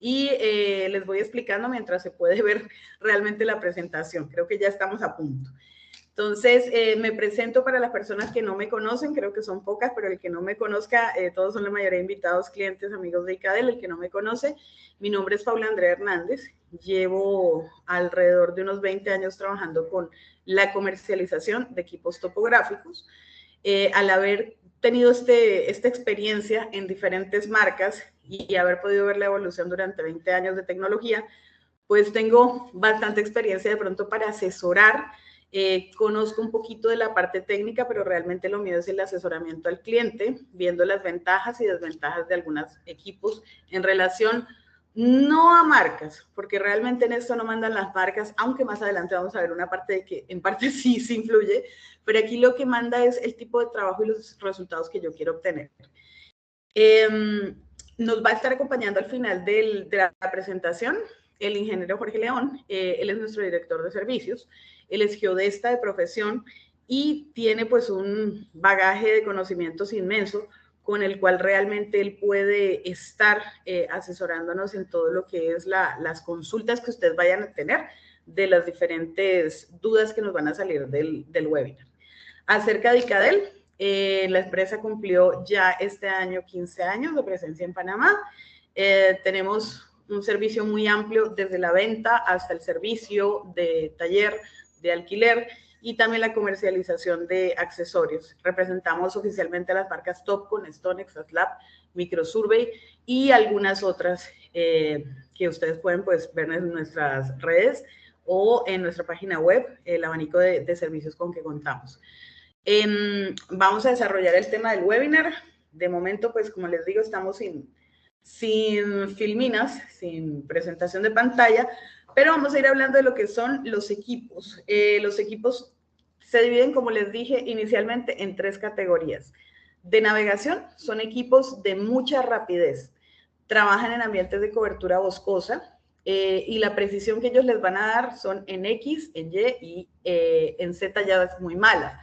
y les voy explicando mientras se puede ver realmente la presentación. Creo que ya estamos a punto. Entonces, me presento para las personas que no me conocen, creo que son pocas, pero el que no me conozca, todos son la mayoría de invitados, clientes, amigos de ICADEL. El que no me conoce, mi nombre es Paula Andrea Hernández, llevo alrededor de unos 20 años trabajando con la comercialización de equipos topográficos. Al haber tenido esta experiencia en diferentes marcas y haber podido ver la evolución durante 20 años de tecnología, pues tengo bastante experiencia de pronto para asesorar. Conozco un poquito de la parte técnica, pero realmente lo mío es el asesoramiento al cliente, viendo las ventajas y desventajas de algunos equipos en relación no a marcas, porque realmente en esto no mandan las marcas, aunque más adelante vamos a ver una parte de que en parte sí influye, pero aquí lo que manda es el tipo de trabajo y los resultados que yo quiero obtener. Nos va a estar acompañando al final de la presentación el ingeniero Jorge León. Él es nuestro director de servicios, él es geodesta de profesión y tiene pues un bagaje de conocimientos inmenso con el cual realmente él puede estar asesorándonos en todo lo que es las consultas que ustedes vayan a tener de las diferentes dudas que nos van a salir del webinar. Acerca de ICADEL, la empresa cumplió ya este año 15 años de presencia en Panamá. Tenemos un servicio muy amplio desde la venta hasta el servicio de taller, de alquiler y también la comercialización de accesorios. Representamos oficialmente a las marcas Topcon, Stonex, Aslab, Microsurvey y algunas otras que ustedes pueden pues, ver en nuestras redes o en nuestra página web, el abanico de servicios con que contamos. Vamos a desarrollar el tema del webinar. De momento, pues como les digo, estamos sin filminas, sin presentación de pantalla, pero vamos a ir hablando de lo que son los equipos. Los equipos se dividen, como les dije inicialmente, en 3 categorías. De navegación, son equipos de mucha rapidez. Trabajan en ambientes de cobertura boscosa y la precisión que ellos les van a dar son en X, en Y y en Z ya es muy mala.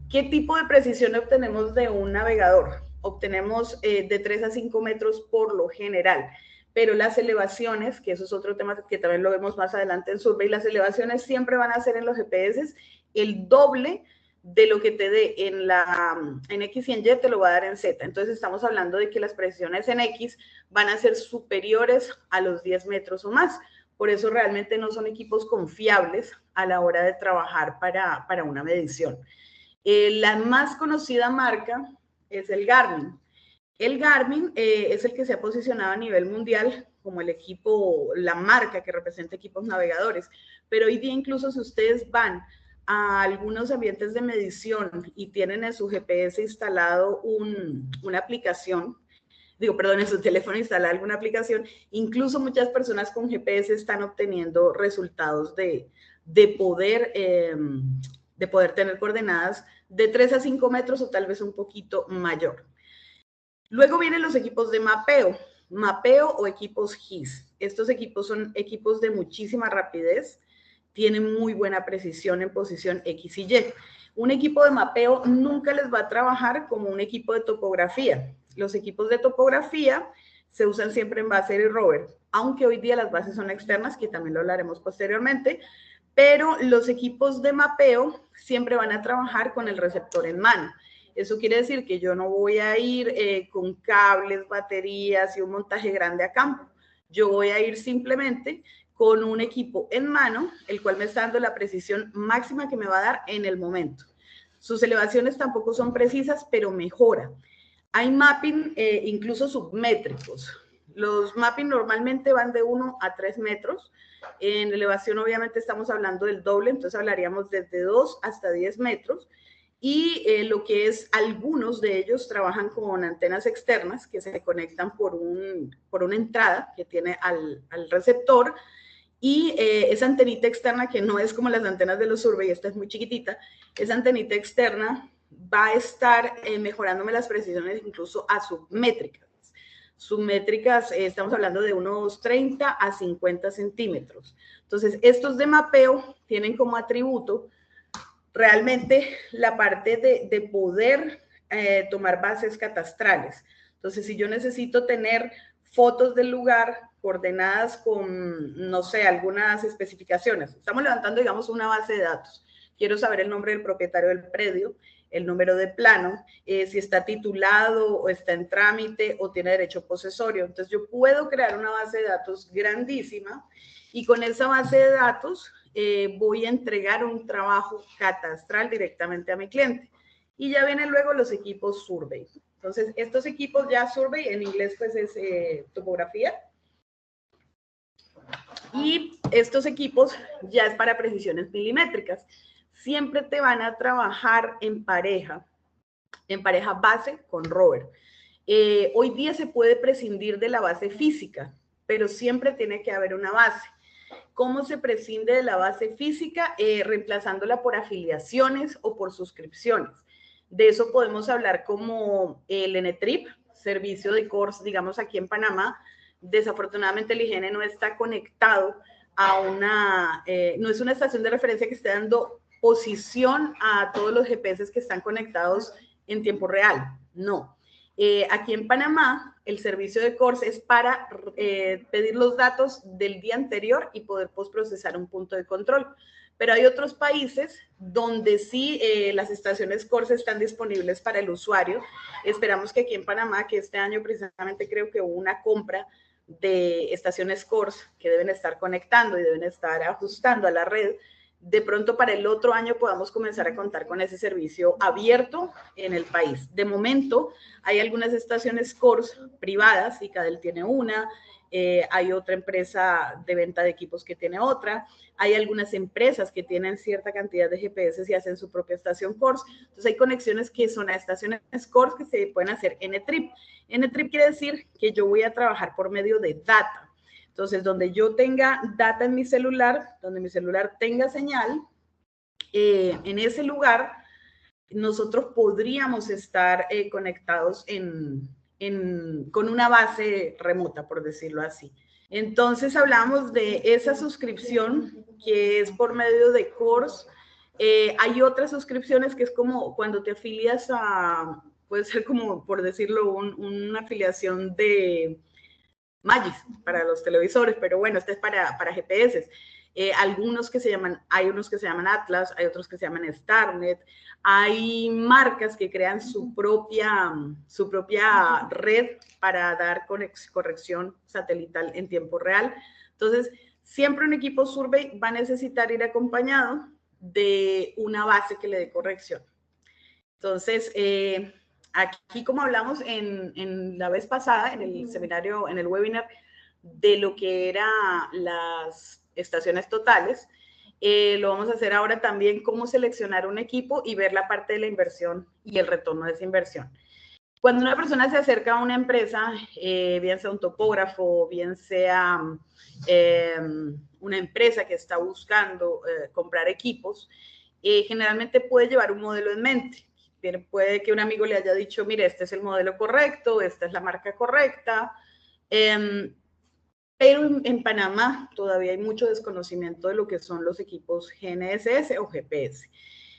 ¿Qué tipo de precisión obtenemos de un navegador? Obtenemos de 3 a 5 metros por lo general, pero las elevaciones, que eso es otro tema que también lo vemos más adelante en Survey, las elevaciones siempre van a ser en los GPS el doble de lo que te dé en X y en Y te lo va a dar en Z. Entonces estamos hablando de que las precisiones en X van a ser superiores a los 10 metros o más. Por eso realmente no son equipos confiables a la hora de trabajar para una medición. La más conocida marca es el Garmin. El Garmin es el que se ha posicionado a nivel mundial como el equipo, la marca que representa equipos navegadores. Pero hoy día incluso si ustedes van a algunos ambientes de medición y tienen en su GPS instalado una aplicación, en su teléfono instalada alguna aplicación, incluso muchas personas con GPS están obteniendo resultados de poder tener coordenadas de 3 a 5 metros o tal vez un poquito mayor. Luego vienen los equipos de mapeo o equipos GIS. Estos equipos son equipos de muchísima rapidez, tienen muy buena precisión en posición X y Y. Un equipo de mapeo nunca les va a trabajar como un equipo de topografía. Los equipos de topografía se usan siempre en base de rover, aunque hoy día las bases son externas, que también lo hablaremos posteriormente, pero los equipos de mapeo siempre van a trabajar con el receptor en mano. Eso quiere decir que yo no voy a ir con cables, baterías y un montaje grande a campo. Yo voy a ir simplemente con un equipo en mano, el cual me está dando la precisión máxima que me va a dar en el momento. Sus elevaciones tampoco son precisas, pero mejora. Hay mapping incluso submétricos. Los mapping normalmente van de 1 a 3 metros. En elevación obviamente estamos hablando del doble, entonces hablaríamos desde 2 hasta 10 metros. Y lo que es, algunos de ellos trabajan con antenas externas que se conectan por una entrada que tiene al receptor. Y esa antenita externa, que no es como las antenas de los Survey, esta es muy chiquitita, esa antenita externa va a estar mejorándome las precisiones incluso a submétricas. Submétricas, estamos hablando de unos 30 a 50 centímetros. Entonces, estos de mapeo tienen como atributo realmente la parte de poder tomar bases catastrales. Entonces, si yo necesito tener fotos del lugar, coordenadas con, no sé, algunas especificaciones. Estamos levantando, digamos, una base de datos. Quiero saber el nombre del propietario del predio, el número de plano, si está titulado o está en trámite o tiene derecho posesorio. Entonces, yo puedo crear una base de datos grandísima y con esa base de datos voy a entregar un trabajo catastral directamente a mi cliente. Y ya vienen luego los equipos survey. Entonces, estos equipos ya survey, en inglés pues es topografía. Y estos equipos ya es para precisiones milimétricas. Siempre te van a trabajar en pareja base con rover. Hoy día se puede prescindir de la base física, pero siempre tiene que haber una base. ¿Cómo se prescinde de la base física? Reemplazándola por afiliaciones o por suscripciones. De eso podemos hablar como el NTRIP, servicio de CORS, digamos aquí en Panamá. Desafortunadamente el IGN no está conectado a una, no es una estación de referencia que esté dando posición a todos los GPS que están conectados en tiempo real, no. Aquí en Panamá, el servicio de CORS es para pedir los datos del día anterior y poder postprocesar un punto de control. Pero hay otros países donde sí las estaciones CORS están disponibles para el usuario. Esperamos que aquí en Panamá, que este año precisamente creo que hubo una compra de estaciones CORS que deben estar conectando y deben estar ajustando a la red, de pronto para el otro año podamos comenzar a contar con ese servicio abierto en el país. De momento, hay algunas estaciones CORS privadas, ICADEL tiene una, hay otra empresa de venta de equipos que tiene otra, hay algunas empresas que tienen cierta cantidad de GPS y hacen su propia estación CORS. Entonces, hay conexiones que son a estaciones CORS que se pueden hacer NTRIP. NTRIP quiere decir que yo voy a trabajar por medio de data. Entonces, donde yo tenga data en mi celular, donde mi celular tenga señal, en ese lugar nosotros podríamos estar conectados con una base remota, por decirlo así. Entonces, hablamos de esa suscripción que es por medio de CORS. Hay otras suscripciones que es como cuando te afilias a, puede ser como, por decirlo, una afiliación de Magis para los televisores, pero bueno, este es para GPS. Algunos que se llaman, hay unos que se llaman Atlas, hay otros que se llaman Starnet, hay marcas que crean su propia red para dar corrección satelital en tiempo real. Entonces, siempre un equipo survey va a necesitar ir acompañado de una base que le dé corrección. Entonces, aquí, como hablamos en la vez pasada, en el seminario, en el webinar, de lo que eran las estaciones totales, lo vamos a hacer ahora también, cómo seleccionar un equipo y ver la parte de la inversión y el retorno de esa inversión. Cuando una persona se acerca a una empresa, bien sea un topógrafo, bien sea una empresa que está buscando comprar equipos, generalmente puede llevar un modelo en mente. Puede que un amigo le haya dicho, mire, este es el modelo correcto, esta es la marca correcta, pero en Panamá todavía hay mucho desconocimiento de lo que son los equipos GNSS o GPS.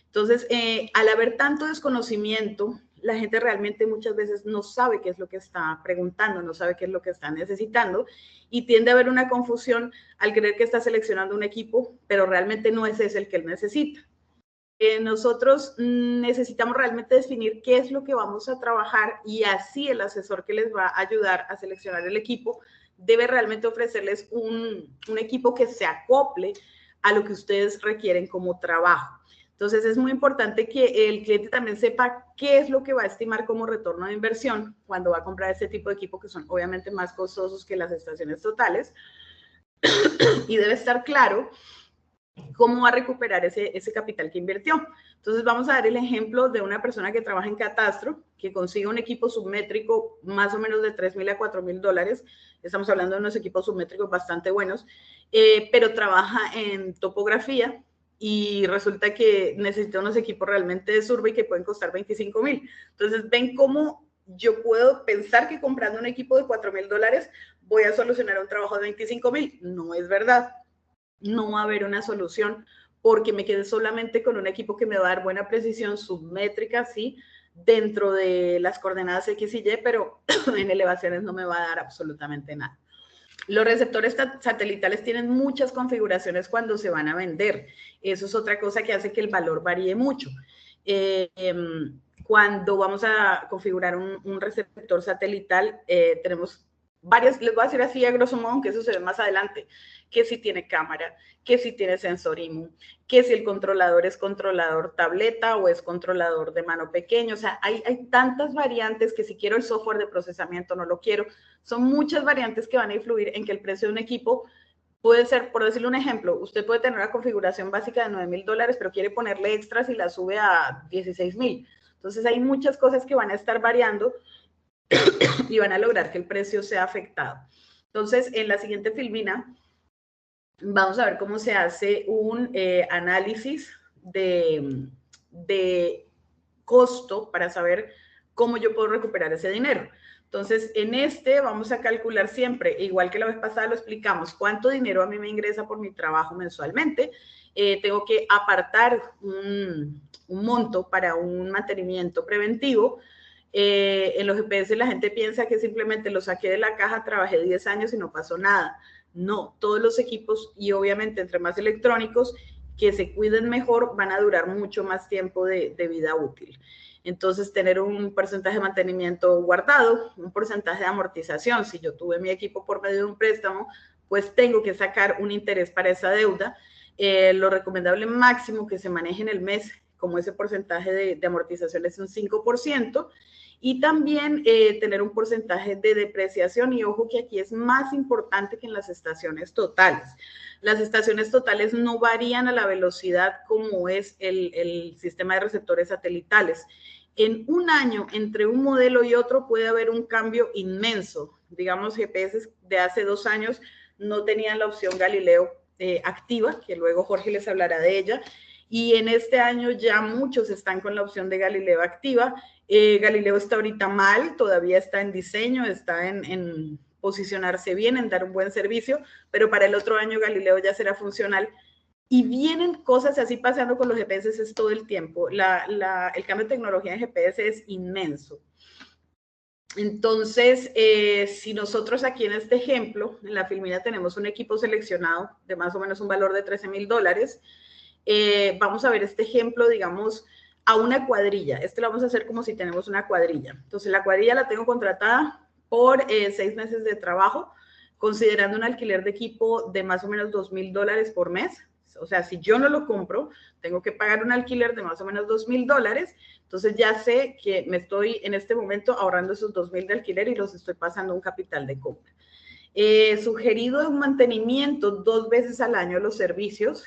Entonces, al haber tanto desconocimiento, la gente realmente muchas veces no sabe qué es lo que está preguntando, no sabe qué es lo que está necesitando y tiende a haber una confusión al creer que está seleccionando un equipo, pero realmente no es ese el que él necesita. Nosotros necesitamos realmente definir qué es lo que vamos a trabajar y así el asesor que les va a ayudar a seleccionar el equipo debe realmente ofrecerles un equipo que se acople a lo que ustedes requieren como trabajo. Entonces, es muy importante que el cliente también sepa qué es lo que va a estimar como retorno de inversión cuando va a comprar este tipo de equipo, que son obviamente más costosos que las estaciones totales, y debe estar claro cómo va a recuperar ese capital que invirtió. Entonces, vamos a dar el ejemplo de una persona que trabaja en catastro, que consigue un equipo submétrico más o menos de $3,000 a $4,000. Estamos hablando de unos equipos submétricos bastante buenos, pero trabaja en topografía y resulta que necesita unos equipos realmente de survey que pueden costar $25,000. Entonces, ven cómo yo puedo pensar que comprando un equipo de $4,000 voy a solucionar un trabajo de $25,000. No es verdad. No va a haber una solución porque me quedé solamente con un equipo que me va a dar buena precisión submétrica, sí, dentro de las coordenadas X y Y, pero en elevaciones no me va a dar absolutamente nada. Los receptores satelitales tienen muchas configuraciones cuando se van a vender. Eso es otra cosa que hace que el valor varíe mucho. Cuando vamos a configurar un receptor satelital, tenemos varias, les voy a decir así a grosso modo, que eso se ve más adelante, que si tiene cámara, que si tiene sensor IMU, que si el controlador es controlador tableta o es controlador de mano pequeño. O sea, hay tantas variantes que si quiero el software de procesamiento no lo quiero. Son muchas variantes que van a influir en que el precio de un equipo puede ser, por decirle un ejemplo, usted puede tener una configuración básica de $9,000, pero quiere ponerle extras y la sube a 16,000. Entonces hay muchas cosas que van a estar variando y van a lograr que el precio sea afectado. Entonces, en la siguiente filmina vamos a ver cómo se hace un análisis de costo para saber cómo yo puedo recuperar ese dinero. Entonces, en este vamos a calcular siempre, igual que la vez pasada lo explicamos, cuánto dinero a mí me ingresa por mi trabajo mensualmente. Tengo que apartar un monto para un mantenimiento preventivo. En los GPS la gente piensa que simplemente lo saqué de la caja, trabajé 10 años y no pasó nada. No, todos los equipos y obviamente entre más electrónicos que se cuiden mejor van a durar mucho más tiempo de vida útil. Entonces, tener un porcentaje de mantenimiento guardado, un porcentaje de amortización. Si yo tuve mi equipo por medio de un préstamo, pues tengo que sacar un interés para esa deuda. Lo recomendable máximo que se maneje en el mes, como ese porcentaje de amortización es un 5%. Y también tener un porcentaje de depreciación. Y ojo que aquí es más importante que en las estaciones totales. Las estaciones totales no varían a la velocidad como es el sistema de receptores satelitales. En un año, entre un modelo y otro, puede haber un cambio inmenso. Digamos, GPS de hace 2 años no tenían la opción Galileo activa, que luego Jorge les hablará de ella. Y en este año ya muchos están con la opción de Galileo activa. Galileo está ahorita mal, todavía está en diseño, está en posicionarse bien, en dar un buen servicio, pero para el otro año Galileo ya será funcional. Y vienen cosas así pasando con los GPS es todo el tiempo. El cambio de tecnología en GPS es inmenso. Entonces, si nosotros aquí en este ejemplo, en la filmina tenemos un equipo seleccionado de más o menos un valor de $13,000, vamos a ver este ejemplo, digamos, a una cuadrilla. Este lo vamos a hacer como si tenemos una cuadrilla. Entonces, la cuadrilla la tengo contratada por 6 meses de trabajo, considerando un alquiler de equipo de más o menos $2,000 por mes. O sea, si yo no lo compro, tengo que pagar un alquiler de más o menos $2,000. Entonces ya sé que me estoy en este momento ahorrando esos $2,000 de alquiler y los estoy pasando a un capital de compra. Sugerido un mantenimiento 2 veces al año los servicios.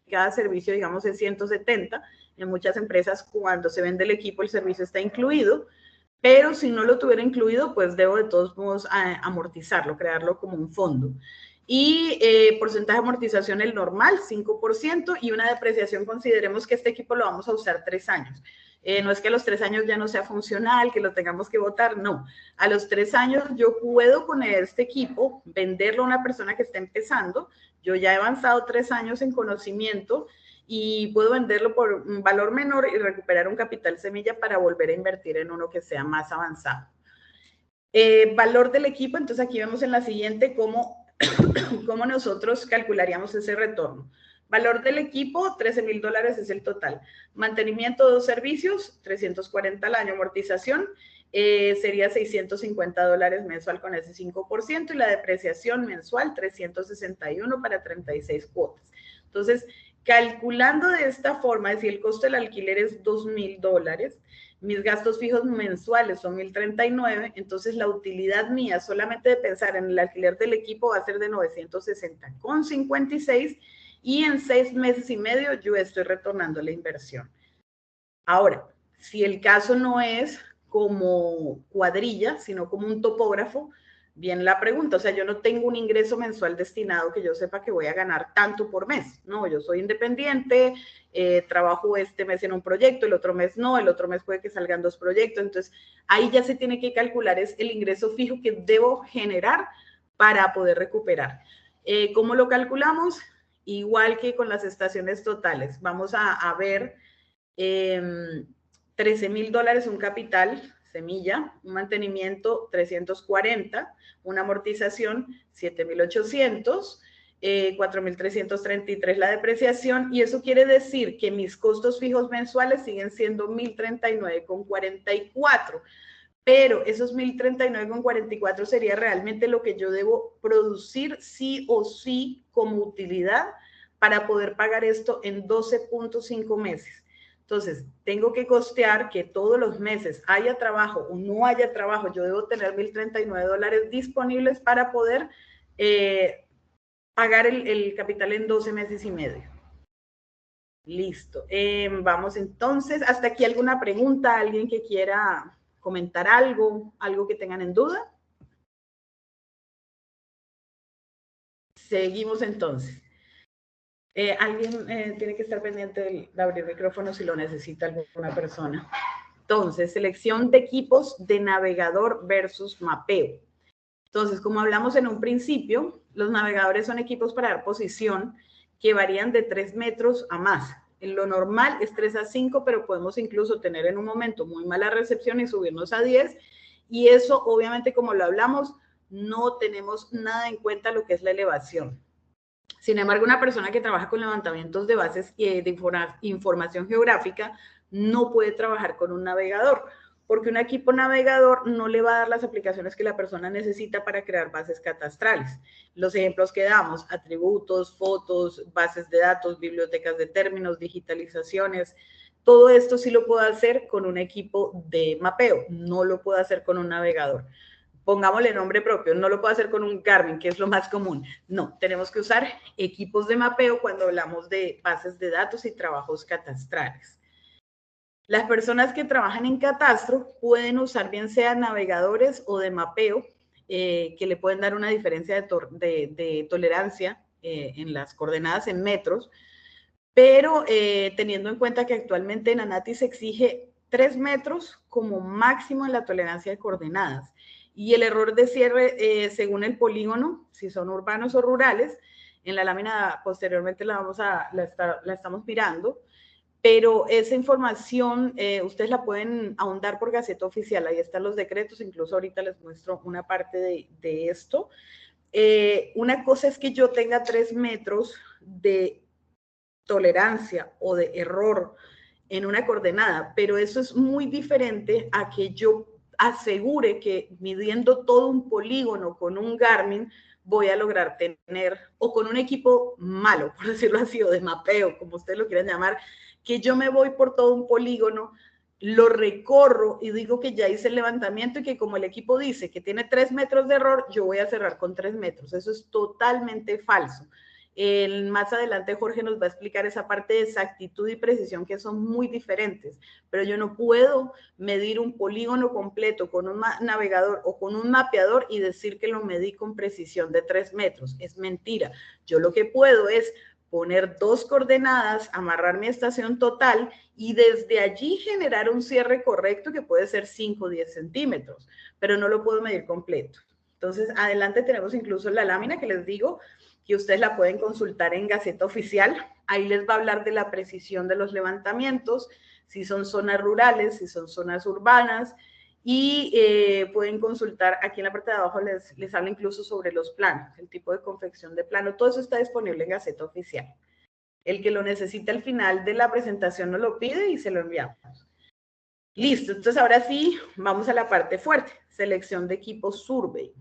Cada servicio, digamos, es 170. En muchas empresas, cuando se vende el equipo, el servicio está incluido. Pero si no lo tuviera incluido, pues debo de todos modos amortizarlo, crearlo como un fondo. Y porcentaje de amortización el normal, 5%, y una depreciación, consideremos que este equipo lo vamos a usar 3 años. No es que a los 3 años ya no sea funcional, que lo tengamos que botar, no. A los 3 años yo puedo poner este equipo, venderlo a una persona que está empezando. Yo ya he avanzado 3 años en conocimiento y puedo venderlo por un valor menor y recuperar un capital semilla para volver a invertir en uno que sea más avanzado. Valor del equipo, entonces aquí vemos en la siguiente cómo nosotros calcularíamos ese retorno. Valor del equipo, $13,000 es el total. Mantenimiento, 2 servicios, 340 al año. Amortización, sería $650 mensual con ese 5%, y la depreciación mensual, 361 para 36 cuotas. Entonces, calculando de esta forma, es decir, el costo del alquiler es $2,000, mis gastos fijos mensuales son $1,039, entonces la utilidad mía solamente de pensar en el alquiler del equipo va a ser de $960,56, y en 6 meses y medio yo estoy retornando la inversión. Ahora, si el caso no es como cuadrilla, sino como un topógrafo, bien la pregunta, o sea, yo no tengo un ingreso mensual destinado que yo sepa que voy a ganar tanto por mes. No, yo soy independiente, trabajo este mes en un proyecto, el otro mes no, el otro mes puede que salgan 2 proyectos. Entonces, ahí ya se tiene que calcular es el ingreso fijo que debo generar para poder recuperar. ¿Cómo lo calculamos? Igual que con las estaciones totales. Vamos a ver $13,000 un capital semilla, un mantenimiento 340, una amortización 7.800, 4.333 la depreciación, y eso quiere decir que mis costos fijos mensuales siguen siendo 1.039,44, pero esos 1.039,44 sería realmente lo que yo debo producir sí o sí como utilidad para poder pagar esto en 12.5 meses. Entonces, tengo que costear que todos los meses haya trabajo o no haya trabajo, yo debo tener $1.039 disponibles para poder pagar el capital en 12 meses y medio. Listo. Vamos entonces. ¿Hasta aquí alguna pregunta? ¿Alguien que quiera comentar algo? ¿Algo que tengan en duda? Seguimos entonces. Alguien tiene que estar pendiente de abrir el micrófono si lo necesita alguna persona. Entonces, selección de equipos de navegador versus mapeo. Entonces, como hablamos en un principio, los navegadores son equipos para dar posición que varían de 3 metros a más. En lo normal es 3 a 5, pero podemos incluso tener en un momento muy mala recepción y subirnos a 10. Y eso, obviamente, como lo hablamos, no tenemos nada en cuenta lo que es la elevación. Sin embargo, una persona que trabaja con levantamientos de bases y de información geográfica no puede trabajar con un navegador, porque un equipo navegador no le va a dar las aplicaciones que la persona necesita para crear bases catastrales. Los ejemplos que damos: atributos, fotos, bases de datos, bibliotecas de términos, digitalizaciones. Todo esto sí lo puedo hacer con un equipo de mapeo, no lo puedo hacer con un navegador. Pongámosle nombre propio, no lo puedo hacer con un Garmin, que es lo más común. No, tenemos que usar equipos de mapeo cuando hablamos de bases de datos y trabajos catastrales. Las personas que trabajan en catastro pueden usar bien sea navegadores o de mapeo, que le pueden dar una diferencia de tolerancia en las coordenadas en metros, pero teniendo en cuenta que actualmente en ANATI se exige 3 metros como máximo en la tolerancia de coordenadas. Y el error de cierre, según el polígono, si son urbanos o rurales, en la lámina posteriormente la estamos mirando, pero esa información ustedes la pueden ahondar por Gaceta Oficial, ahí están los decretos, incluso ahorita les muestro una parte de esto. Una cosa es que yo tenga 3 metros de tolerancia o de error en una coordenada, pero eso es muy diferente a que yo asegure que midiendo todo un polígono con un Garmin voy a lograr tener, o con un equipo malo, por decirlo así, o de mapeo, como ustedes lo quieran llamar, que yo me voy por todo un polígono, lo recorro y digo que ya hice el levantamiento y que como el equipo dice que tiene 3 metros de error, yo voy a cerrar con 3 metros. Eso es totalmente falso. Más adelante Jorge nos va a explicar esa parte de exactitud y precisión que son muy diferentes, pero yo no puedo medir un polígono completo con un navegador o con un mapeador y decir que lo medí con precisión de 3 metros. Es mentira. Yo lo que puedo es poner 2 coordenadas, amarrar mi estación total y desde allí generar un cierre correcto que puede ser 5 o 10 centímetros, pero no lo puedo medir completo. Entonces, adelante tenemos incluso la lámina que les digo, que ustedes la pueden consultar en Gaceta Oficial. Ahí les va a hablar de la precisión de los levantamientos, si son zonas rurales, si son zonas urbanas, y pueden consultar, aquí en la parte de abajo les habla incluso sobre los planos, el tipo de confección de plano, todo eso está disponible en Gaceta Oficial. El que lo necesita al final de la presentación nos lo pide y se lo enviamos. Listo, entonces ahora sí, vamos a la parte fuerte, selección de equipo survey.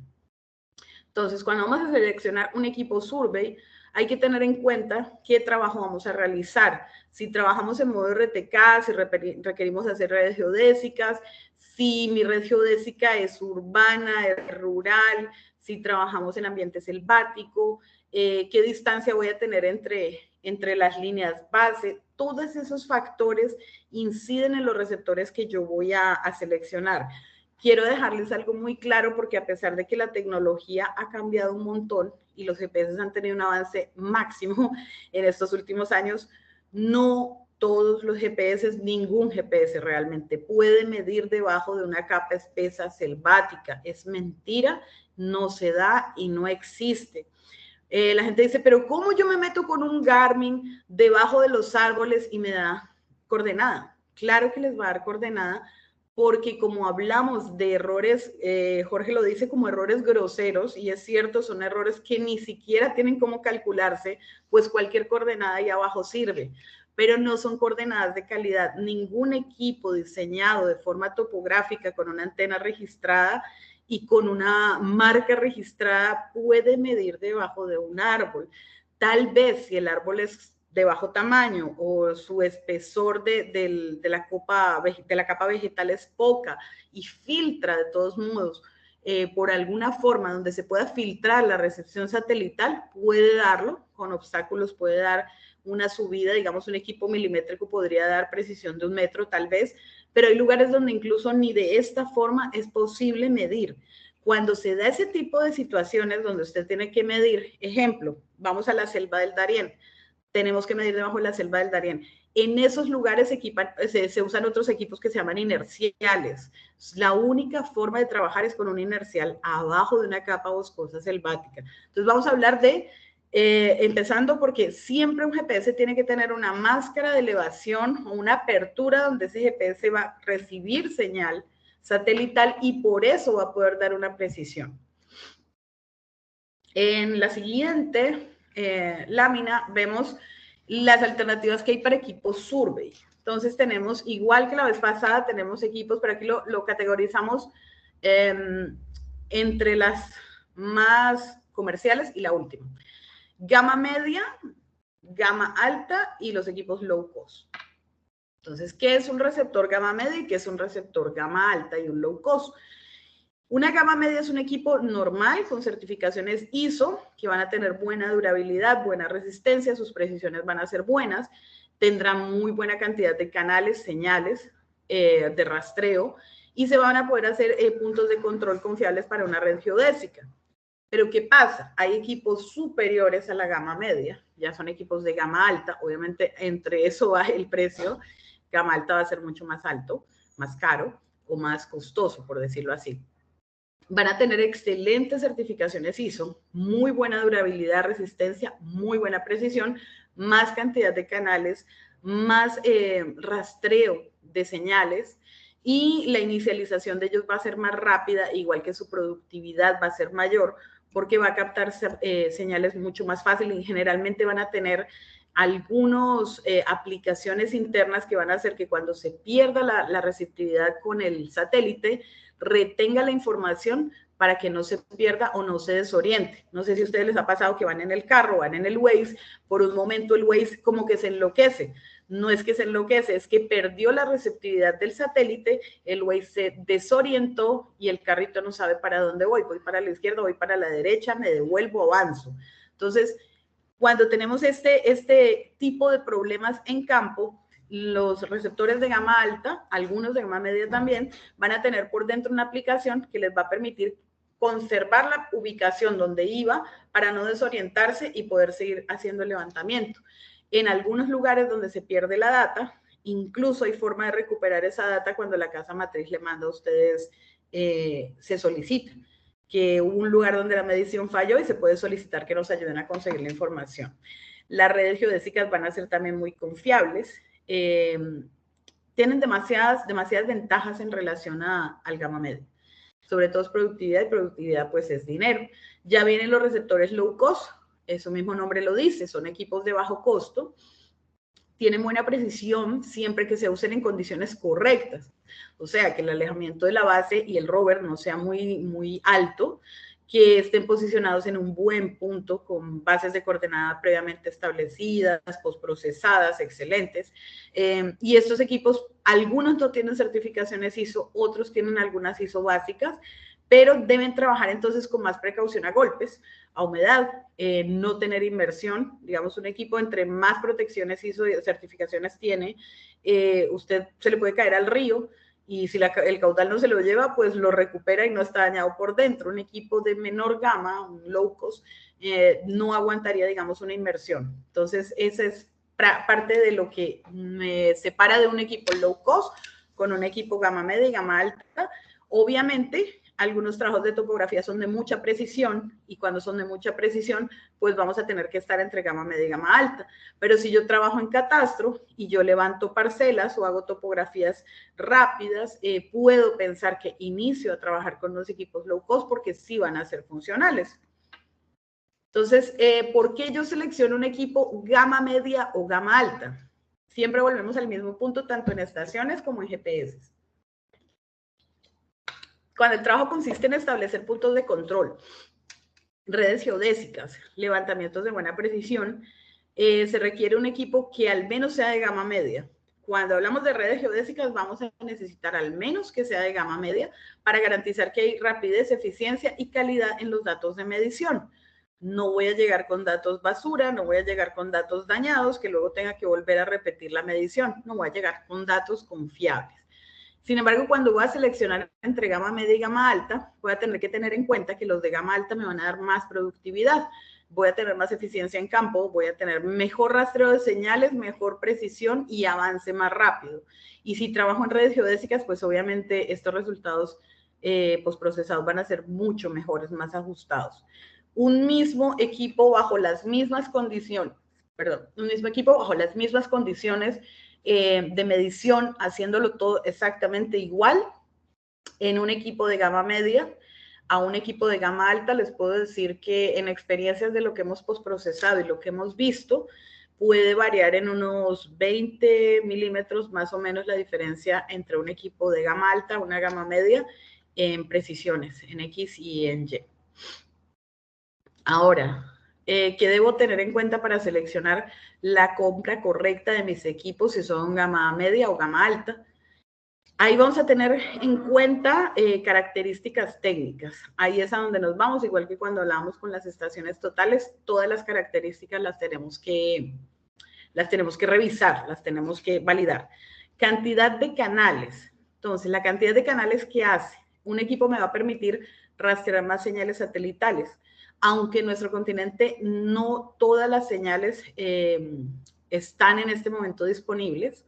Entonces, cuando vamos a seleccionar un equipo survey, hay que tener en cuenta qué trabajo vamos a realizar. Si trabajamos en modo RTK, si requerimos hacer redes geodésicas, si mi red geodésica es urbana, es rural, si trabajamos en ambiente selvático, qué distancia voy a tener entre las líneas base. Todos esos factores inciden en los receptores que yo voy a seleccionar. Quiero dejarles algo muy claro porque a pesar de que la tecnología ha cambiado un montón y los GPS han tenido un avance máximo en estos últimos años, no todos los GPS, ningún GPS realmente puede medir debajo de una capa espesa selvática. Es mentira, no se da y no existe. La gente dice, pero ¿cómo yo me meto con un Garmin debajo de los árboles y me da coordenada? Claro que les va a dar coordenada porque como hablamos de errores, Jorge lo dice como errores groseros, y es cierto, son errores que ni siquiera tienen cómo calcularse, pues cualquier coordenada ahí abajo sirve, pero no son coordenadas de calidad. Ningún equipo diseñado de forma topográfica con una antena registrada y con una marca registrada puede medir debajo de un árbol. Tal vez si el árbol es de bajo tamaño o su espesor de la capa vegetal es poca y filtra de todos modos por alguna forma donde se pueda filtrar la recepción satelital, puede darlo con obstáculos, puede dar una subida, digamos un equipo milimétrico podría dar precisión de 1 metro tal vez, pero hay lugares donde incluso ni de esta forma es posible medir. Cuando se da ese tipo de situaciones donde usted tiene que medir, ejemplo, vamos a la selva del Darién, tenemos que medir debajo de la selva del Darién. En esos lugares se usan otros equipos que se llaman inerciales. La única forma de trabajar es con un inercial abajo de una capa boscosa selvática. Entonces vamos a hablar de, empezando porque siempre un GPS tiene que tener una máscara de elevación o una apertura donde ese GPS va a recibir señal satelital y por eso va a poder dar una precisión. En la siguiente lámina vemos las alternativas que hay para equipos survey. Entonces tenemos, igual que la vez pasada, tenemos equipos, pero aquí lo categorizamos entre las más comerciales y la última. Gama media, gama alta y los equipos low cost. Entonces, ¿qué es un receptor gama media y qué es un receptor gama alta y un low cost? Una gama media es un equipo normal con certificaciones ISO que van a tener buena durabilidad, buena resistencia, sus precisiones van a ser buenas, tendrán muy buena cantidad de canales, señales de rastreo y se van a poder hacer puntos de control confiables para una red geodésica. Pero ¿qué pasa? Hay equipos superiores a la gama media, ya son equipos de gama alta, obviamente entre eso va el precio, gama alta va a ser mucho más alto, más caro o más costoso, por decirlo así. Van a tener excelentes certificaciones ISO, muy buena durabilidad, resistencia, muy buena precisión, más cantidad de canales, más rastreo de señales y la inicialización de ellos va a ser más rápida, igual que su productividad va a ser mayor porque va a captar señales mucho más fácil y generalmente van a tener algunas aplicaciones internas que van a hacer que cuando se pierda la receptividad con el satélite, retenga la información para que no se pierda o no se desoriente. No sé si a ustedes les ha pasado que van en el carro, van en el Waze, por un momento el Waze como que se enloquece. No es que se enloquece, es que perdió la receptividad del satélite, el Waze se desorientó y el carrito no sabe para dónde voy para la izquierda, voy para la derecha, me devuelvo, avanzo. Entonces, cuando tenemos este tipo de problemas en campo, los receptores de gama alta, algunos de gama media también, van a tener por dentro una aplicación que les va a permitir conservar la ubicación donde iba para no desorientarse y poder seguir haciendo el levantamiento. En algunos lugares donde se pierde la data, incluso hay forma de recuperar esa data cuando la casa matriz le manda a ustedes, se solicita que hubo un lugar donde la medición falló y se puede solicitar que nos ayuden a conseguir la información. Las redes geodésicas van a ser también muy confiables. Tienen demasiadas ventajas en relación al gama media. Sobre todo es productividad y productividad pues es dinero. Ya vienen los receptores low cost, eso mismo nombre lo dice, son equipos de bajo costo, tienen buena precisión siempre que se usen en condiciones correctas. O sea, que el alejamiento de la base y el rover no sea muy alto, que estén posicionados en un buen punto con bases de coordenada previamente establecidas, postprocesadas, excelentes. Y estos equipos, algunos no tienen certificaciones ISO, otros tienen algunas ISO básicas, pero deben trabajar entonces con más precaución a golpes, a humedad, no tener inmersión. Digamos, un equipo entre más protecciones ISO y certificaciones tiene, usted se le puede caer al río y si el caudal no se lo lleva, pues lo recupera y no está dañado por dentro. Un equipo de menor gama, un low cost, no aguantaría, digamos, una inmersión. Entonces, esa es parte de lo que me separa de un equipo low cost con un equipo gama media y gama alta. Obviamente, algunos trabajos de topografía son de mucha precisión y cuando son de mucha precisión, pues vamos a tener que estar entre gama media y gama alta. Pero si yo trabajo en catastro y yo levanto parcelas o hago topografías rápidas, puedo pensar que inicio a trabajar con los equipos low cost porque sí van a ser funcionales. Entonces, ¿por qué yo selecciono un equipo gama media o gama alta? Siempre volvemos al mismo punto, tanto en estaciones como en GPS. Cuando el trabajo consiste en establecer puntos de control, redes geodésicas, levantamientos de buena precisión, se requiere un equipo que al menos sea de gama media. Cuando hablamos de redes geodésicas, vamos a necesitar al menos que sea de gama media para garantizar que hay rapidez, eficiencia y calidad en los datos de medición. No voy a llegar con datos basura, no voy a llegar con datos dañados que luego tenga que volver a repetir la medición. No voy a llegar con datos confiables. Sin embargo, cuando voy a seleccionar entre gama media y gama alta, voy a tener que tener en cuenta que los de gama alta me van a dar más productividad, voy a tener más eficiencia en campo, voy a tener mejor rastreo de señales, mejor precisión y avance más rápido. Y si trabajo en redes geodésicas, pues obviamente estos resultados postprocesados van a ser mucho mejores, más ajustados. Un mismo equipo bajo las mismas condiciones, de medición, haciéndolo todo exactamente igual en un equipo de gama media a un equipo de gama alta, les puedo decir que en experiencias de lo que hemos postprocesado y lo que hemos visto, puede variar en unos 20 milímetros más o menos la diferencia entre un equipo de gama alta y una gama media en precisiones, en X y en Y. Ahora, ¿qué debo tener en cuenta para seleccionar la compra correcta de mis equipos si son gama media o gama alta? Ahí vamos a tener en cuenta características técnicas. Ahí es a donde nos vamos, igual que cuando hablamos con las estaciones totales, todas las características las tenemos que revisar, las tenemos que validar. Cantidad de canales. Entonces, la cantidad de canales que hace un equipo me va a permitir rastrear más señales satelitales. Aunque en nuestro continente no todas las señales están en este momento disponibles,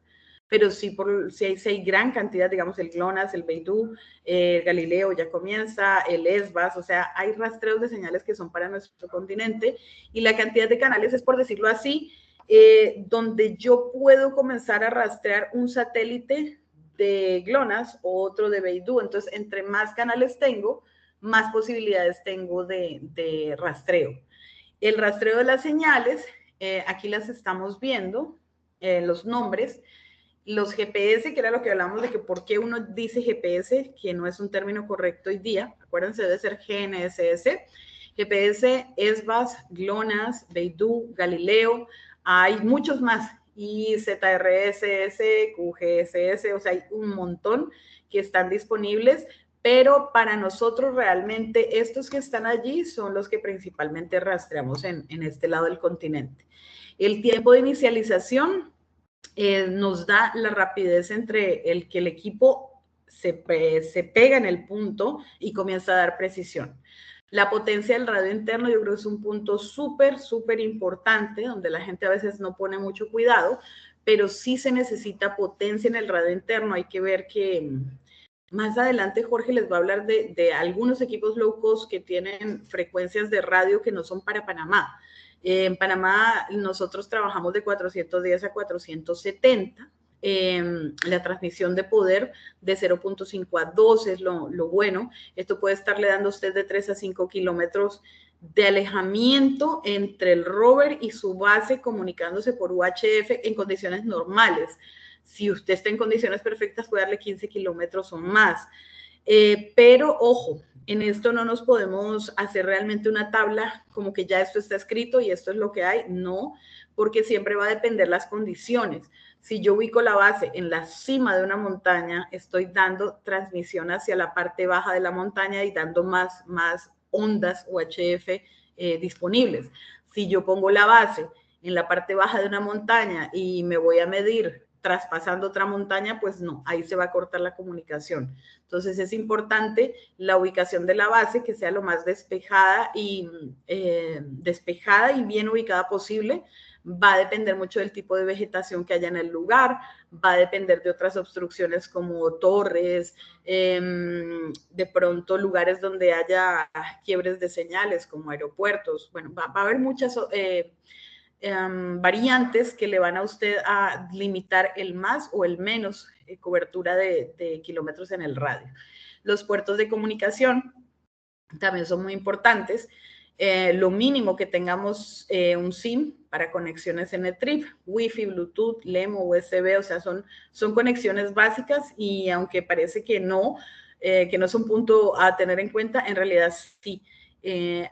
pero sí, si hay gran cantidad, digamos el GLONASS, el Beidou, el Galileo ya comienza, el ESVAS, o sea, hay rastreos de señales que son para nuestro continente y la cantidad de canales es, por decirlo así, donde yo puedo comenzar a rastrear un satélite de GLONASS o otro de Beidou. Entonces, entre más canales tengo, más posibilidades tengo de rastreo. El rastreo de las señales, aquí las estamos viendo, los nombres. Los GPS, que era lo que hablamos de que por qué uno dice GPS, que no es un término correcto hoy día, acuérdense, debe ser GNSS, GPS, ESVAS, GLONASS, Beidou, Galileo, hay muchos más, IZRSS, QGSS, o sea, hay un montón que están disponibles, pero para nosotros realmente estos que están allí son los que principalmente rastreamos en este lado del continente. El tiempo de inicialización nos da la rapidez entre el que el equipo se pega en el punto y comienza a dar precisión. La potencia del radio interno yo creo que es un punto súper importante, donde la gente a veces no pone mucho cuidado, pero sí se necesita potencia en el radio interno. Hay que ver que más adelante Jorge les va a hablar de algunos equipos low cost que tienen frecuencias de radio que no son para Panamá. En Panamá nosotros trabajamos de 410 a 470. La transmisión de poder de 0.5 a 2 es lo bueno. Esto puede estarle dando a usted de 3 a 5 kilómetros de alejamiento entre el rover y su base comunicándose por UHF en condiciones normales. Si usted está en condiciones perfectas, puede darle 15 kilómetros o más. Pero, ojo, en esto no nos podemos hacer realmente una tabla como que ya esto está escrito y esto es lo que hay. No, porque siempre va a depender las condiciones. Si yo ubico la base en la cima de una montaña, estoy dando transmisión hacia la parte baja de la montaña y dando más ondas UHF disponibles. Si yo pongo la base en la parte baja de una montaña y me voy a medir traspasando otra montaña, pues no, ahí se va a cortar la comunicación. Entonces es importante la ubicación de la base, que sea lo más despejada y bien ubicada posible, va a depender mucho del tipo de vegetación que haya en el lugar, va a depender de otras obstrucciones como torres, de pronto lugares donde haya quiebres de señales como aeropuertos. Bueno, va a haber muchas variantes que le van a usted a limitar el más o el menos cobertura de kilómetros en el radio. Los puertos de comunicación también son muy importantes. Lo mínimo que tengamos un SIM para conexiones en el trip, Wi-Fi, Bluetooth, LEMO, USB, o sea, son conexiones básicas y aunque parece que no es un punto a tener en cuenta, en realidad sí.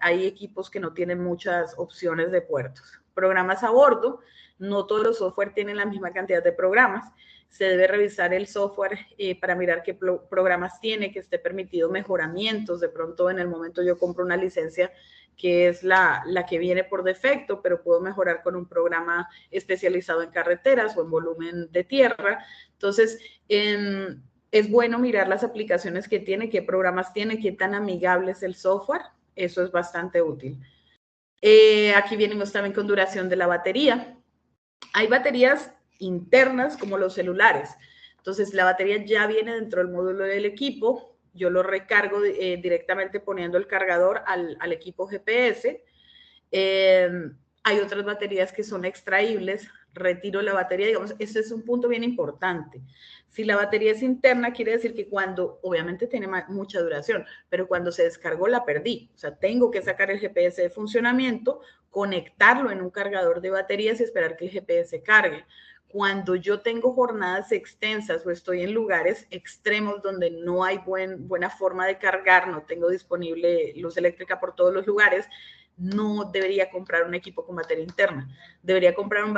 Hay equipos que no tienen muchas opciones de puertos. Programas a bordo, no todos los software tienen la misma cantidad de programas. Se debe revisar el software para mirar qué programas tiene, que esté permitido mejoramientos. De pronto, en el momento yo compro una licencia que es la que viene por defecto, pero puedo mejorar con un programa especializado en carreteras o en volumen de tierra. Entonces, es bueno mirar las aplicaciones que tiene, qué programas tiene, qué tan amigable es el software. Eso es bastante útil. Aquí venimos también con duración de la batería. Hay baterías internas como los celulares. Entonces, la batería ya viene dentro del módulo del equipo. Yo lo recargo directamente poniendo el cargador al equipo GPS. Hay otras baterías que son extraíbles. Retiro la batería, digamos, ese es un punto bien importante. Si la batería es interna, quiere decir que cuando, obviamente tiene mucha duración, pero cuando se descargó la perdí. O sea, tengo que sacar el GPS de funcionamiento, conectarlo en un cargador de baterías y esperar que el GPS cargue. Cuando yo tengo jornadas extensas o estoy en lugares extremos donde no hay buena forma de cargar, no tengo disponible luz eléctrica por todos los lugares, no debería comprar un equipo con batería interna. Debería comprar uno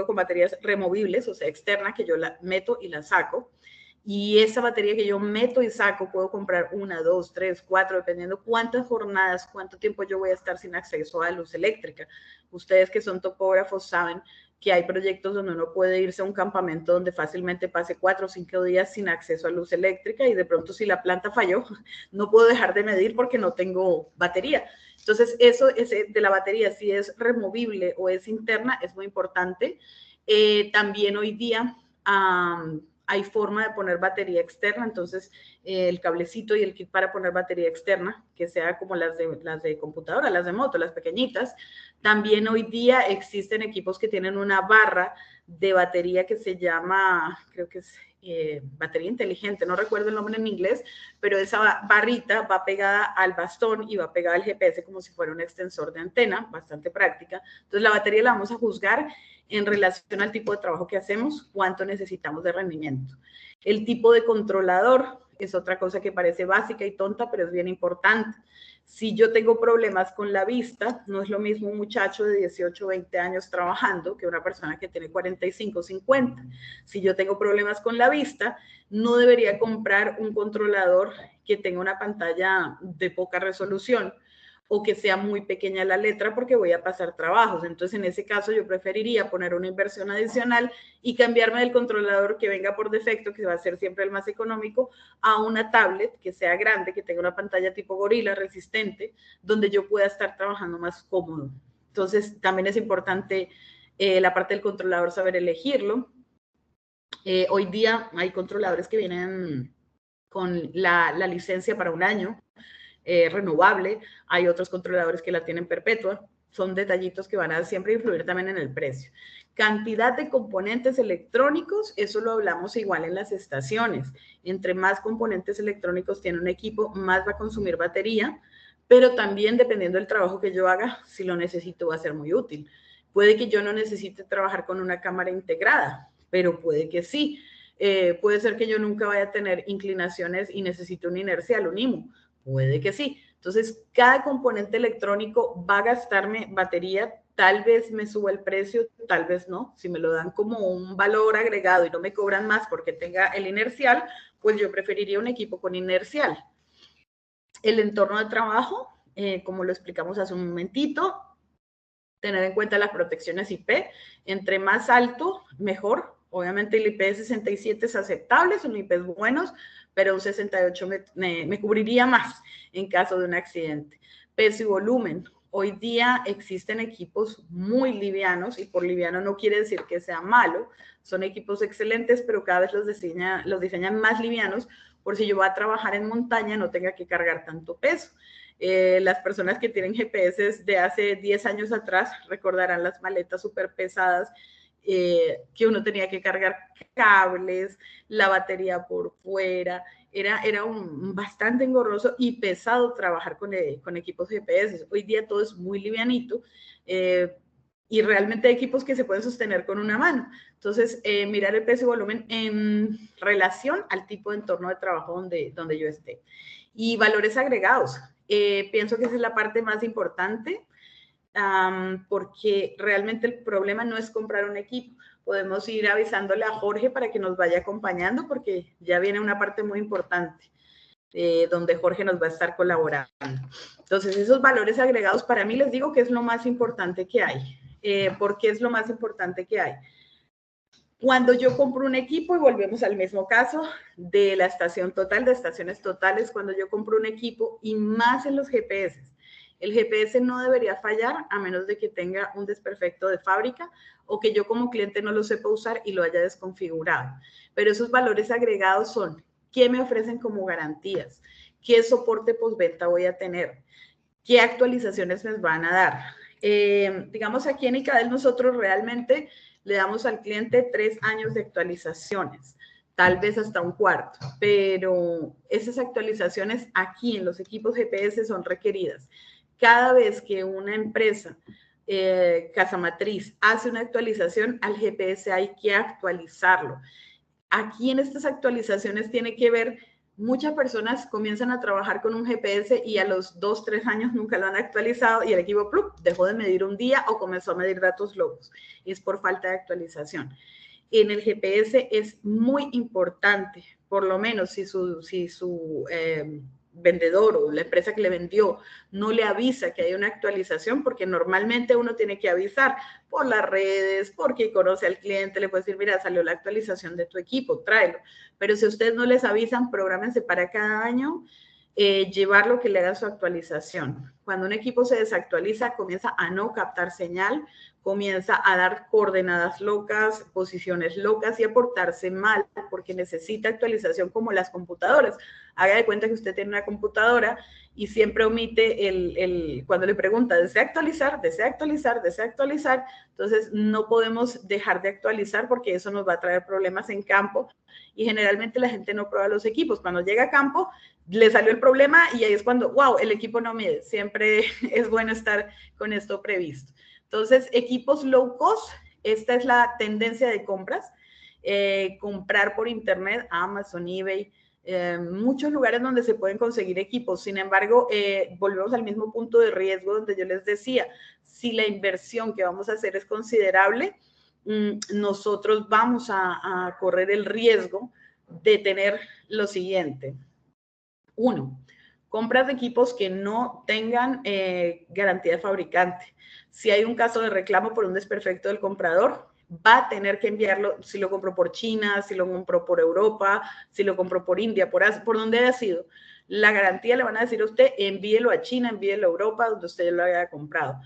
con baterías removibles, o sea, externa, que yo la meto y la saco. Y esa batería que yo meto y saco, puedo comprar 1, 2, 3, 4, dependiendo cuántas jornadas, cuánto tiempo yo voy a estar sin acceso a luz eléctrica. Ustedes que son topógrafos saben que hay proyectos donde uno puede irse a un campamento donde fácilmente pase 4 o 5 días sin acceso a luz eléctrica y de pronto si la planta falló, no puedo dejar de medir porque no tengo batería. Entonces, eso de la batería, si es removible o es interna, es muy importante. También hoy día hay forma de poner batería externa, entonces el cablecito y el kit para poner batería externa, que sea como las de computadora, las de moto, las pequeñitas. También hoy día existen equipos que tienen una barra de batería que se llama, creo que es batería inteligente, no recuerdo el nombre en inglés, pero esa barrita va pegada al bastón y va pegada al GPS como si fuera un extensor de antena, bastante práctica. Entonces la batería la vamos a juzgar en relación al tipo de trabajo que hacemos, cuánto necesitamos de rendimiento. El tipo de controlador es otra cosa que parece básica y tonta, pero es bien importante. Si yo tengo problemas con la vista, no es lo mismo un muchacho de 18 o 20 años trabajando que una persona que tiene 45 o 50. Si yo tengo problemas con la vista, no debería comprar un controlador que tenga una pantalla de poca resolución o que sea muy pequeña la letra porque voy a pasar trabajos. Entonces, en ese caso, yo preferiría poner una inversión adicional y cambiarme del controlador que venga por defecto, que va a ser siempre el más económico, a una tablet que sea grande, que tenga una pantalla tipo gorila resistente, donde yo pueda estar trabajando más cómodo. Entonces, también es importante la parte del controlador, saber elegirlo. Hoy día hay controladores que vienen con la licencia para un año, renovable, hay otros controladores que la tienen perpetua, son detallitos que van a siempre influir también en el precio. Cantidad de componentes electrónicos, eso lo hablamos igual en las estaciones. Entre más componentes electrónicos tiene un equipo, más va a consumir batería, pero también dependiendo del trabajo que yo haga, si lo necesito va a ser muy útil. Puede que yo no necesite trabajar con una cámara integrada, pero puede que sí. Puede ser que yo nunca vaya a tener inclinaciones y necesite un inercial, un IMU. Puede que sí. Entonces, cada componente electrónico va a gastarme batería, tal vez me suba el precio, tal vez no. Si me lo dan como un valor agregado y no me cobran más porque tenga el inercial, pues yo preferiría un equipo con inercial. El entorno de trabajo, como lo explicamos hace un momentito, tener en cuenta las protecciones IP. Entre más alto, mejor. Obviamente el IP67 es aceptable, son IPs buenos, pero un 68 me cubriría más en caso de un accidente. Peso y volumen. Hoy día existen equipos muy livianos, y por liviano no quiere decir que sea malo, son equipos excelentes, pero cada vez los diseñan más livianos, por si yo voy a trabajar en montaña no tenga que cargar tanto peso. Las personas que tienen GPS de hace 10 años atrás recordarán las maletas súper pesadas, que uno tenía que cargar cables, la batería por fuera. Era bastante engorroso y pesado trabajar con equipos GPS. Hoy día todo es muy livianito, y realmente hay equipos que se pueden sostener con una mano. Entonces, mirar el peso y volumen en relación al tipo de entorno de trabajo donde yo esté. Y valores agregados. Pienso que esa es la parte más importante, porque realmente el problema no es comprar un equipo. Podemos ir avisándole a Jorge para que nos vaya acompañando, porque ya viene una parte muy importante, donde Jorge nos va a estar colaborando. Entonces, esos valores agregados para mí les digo que es lo más importante que hay. ¿Por qué es lo más importante que hay? Cuando yo compro un equipo, y volvemos al mismo caso de la estación total, de estaciones totales, cuando yo compro un equipo, y más en los GPS, el GPS no debería fallar a menos de que tenga un desperfecto de fábrica o que yo como cliente no lo sepa usar y lo haya desconfigurado. Pero esos valores agregados son: ¿qué me ofrecen como garantías? ¿Qué soporte postventa voy a tener? ¿Qué actualizaciones me van a dar? Digamos, aquí en ICADEL nosotros realmente le damos al cliente 3 años de actualizaciones, tal vez hasta un cuarto, pero esas actualizaciones aquí en los equipos GPS son requeridas. Cada vez que una empresa, casa matriz, hace una actualización al GPS, hay que actualizarlo. Aquí en estas actualizaciones tiene que ver, muchas personas comienzan a trabajar con un GPS y a los 2, 3 años nunca lo han actualizado y el equipo dejó de medir un día o comenzó a medir datos locos. Y es por falta de actualización. En el GPS es muy importante, por lo menos si su vendedor o la empresa que le vendió no le avisa que hay una actualización, porque normalmente uno tiene que avisar por las redes, porque conoce al cliente, le puede decir, mira, salió la actualización de tu equipo, tráelo. Pero si ustedes no les avisan, prográmense para cada año llevarlo que le haga su actualización. Cuando un equipo se desactualiza, comienza a no captar señal, comienza a dar coordenadas locas, posiciones locas y a portarse mal porque necesita actualización, como las computadoras. Haga de cuenta que usted tiene una computadora y siempre omite cuando le pregunta, ¿desea actualizar? ¿Desea actualizar? ¿Desea actualizar? Entonces, no podemos dejar de actualizar porque eso nos va a traer problemas en campo, y generalmente la gente no prueba los equipos. Cuando llega a campo, le salió el problema y ahí es cuando, wow, el equipo no mide. Siempre es bueno estar con esto previsto. Entonces, equipos low cost, esta es la tendencia de compras. Comprar por internet, Amazon, eBay, muchos lugares donde se pueden conseguir equipos. Sin embargo, volvemos al mismo punto de riesgo donde yo les decía, si la inversión que vamos a hacer es considerable, nosotros vamos a correr el riesgo de tener lo siguiente. 1, compras de equipos que no tengan garantía de fabricante. Si hay un caso de reclamo por un desperfecto del comprador, va a tener que enviarlo, si lo compró por China, si lo compró por Europa, si lo compró por India, por donde haya sido. La garantía le van a decir a usted, envíelo a China, envíelo a Europa, donde usted lo haya comprado.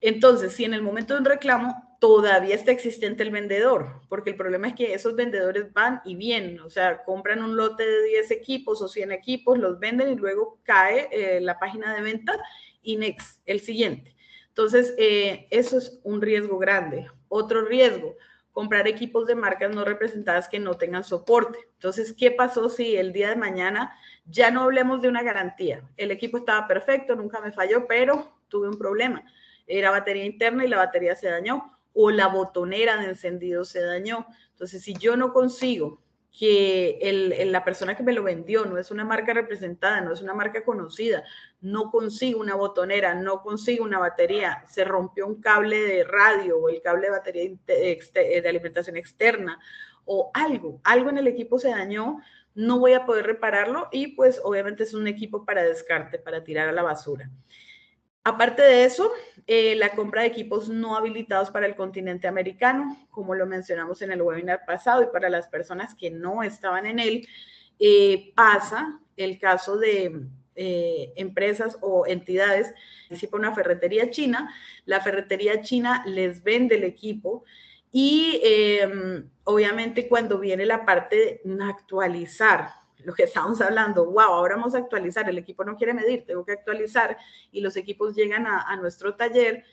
Entonces, si en el momento de un reclamo todavía está existente el vendedor, porque el problema es que esos vendedores van y vienen, o sea, compran un lote de 10 equipos o 100 equipos, los venden y luego cae la página de venta y next, el siguiente. Entonces, eso es un riesgo grande. Otro riesgo, comprar equipos de marcas no representadas que no tengan soporte. Entonces, ¿qué pasó si el día de mañana, ya no hablemos de una garantía? El equipo estaba perfecto, nunca me falló, pero tuve un problema. Era batería interna y la batería se dañó, o la botonera de encendido se dañó. Entonces, si yo no consigo que la persona que me lo vendió no es una marca representada, no es una marca conocida, no consigo una botonera, no consigo una batería, se rompió un cable de radio o el cable de batería de alimentación externa o algo en el equipo se dañó, no voy a poder repararlo y pues obviamente es un equipo para descarte, para tirar a la basura. Aparte de eso, la compra de equipos no habilitados para el continente americano, como lo mencionamos en el webinar pasado, y para las personas que no estaban en él, pasa el caso de empresas o entidades, participa una ferretería china, la ferretería china les vende el equipo y obviamente cuando viene la parte de actualizar, lo que estábamos hablando, wow, ahora vamos a actualizar, el equipo no quiere medir, tengo que actualizar y los equipos llegan a nuestro taller,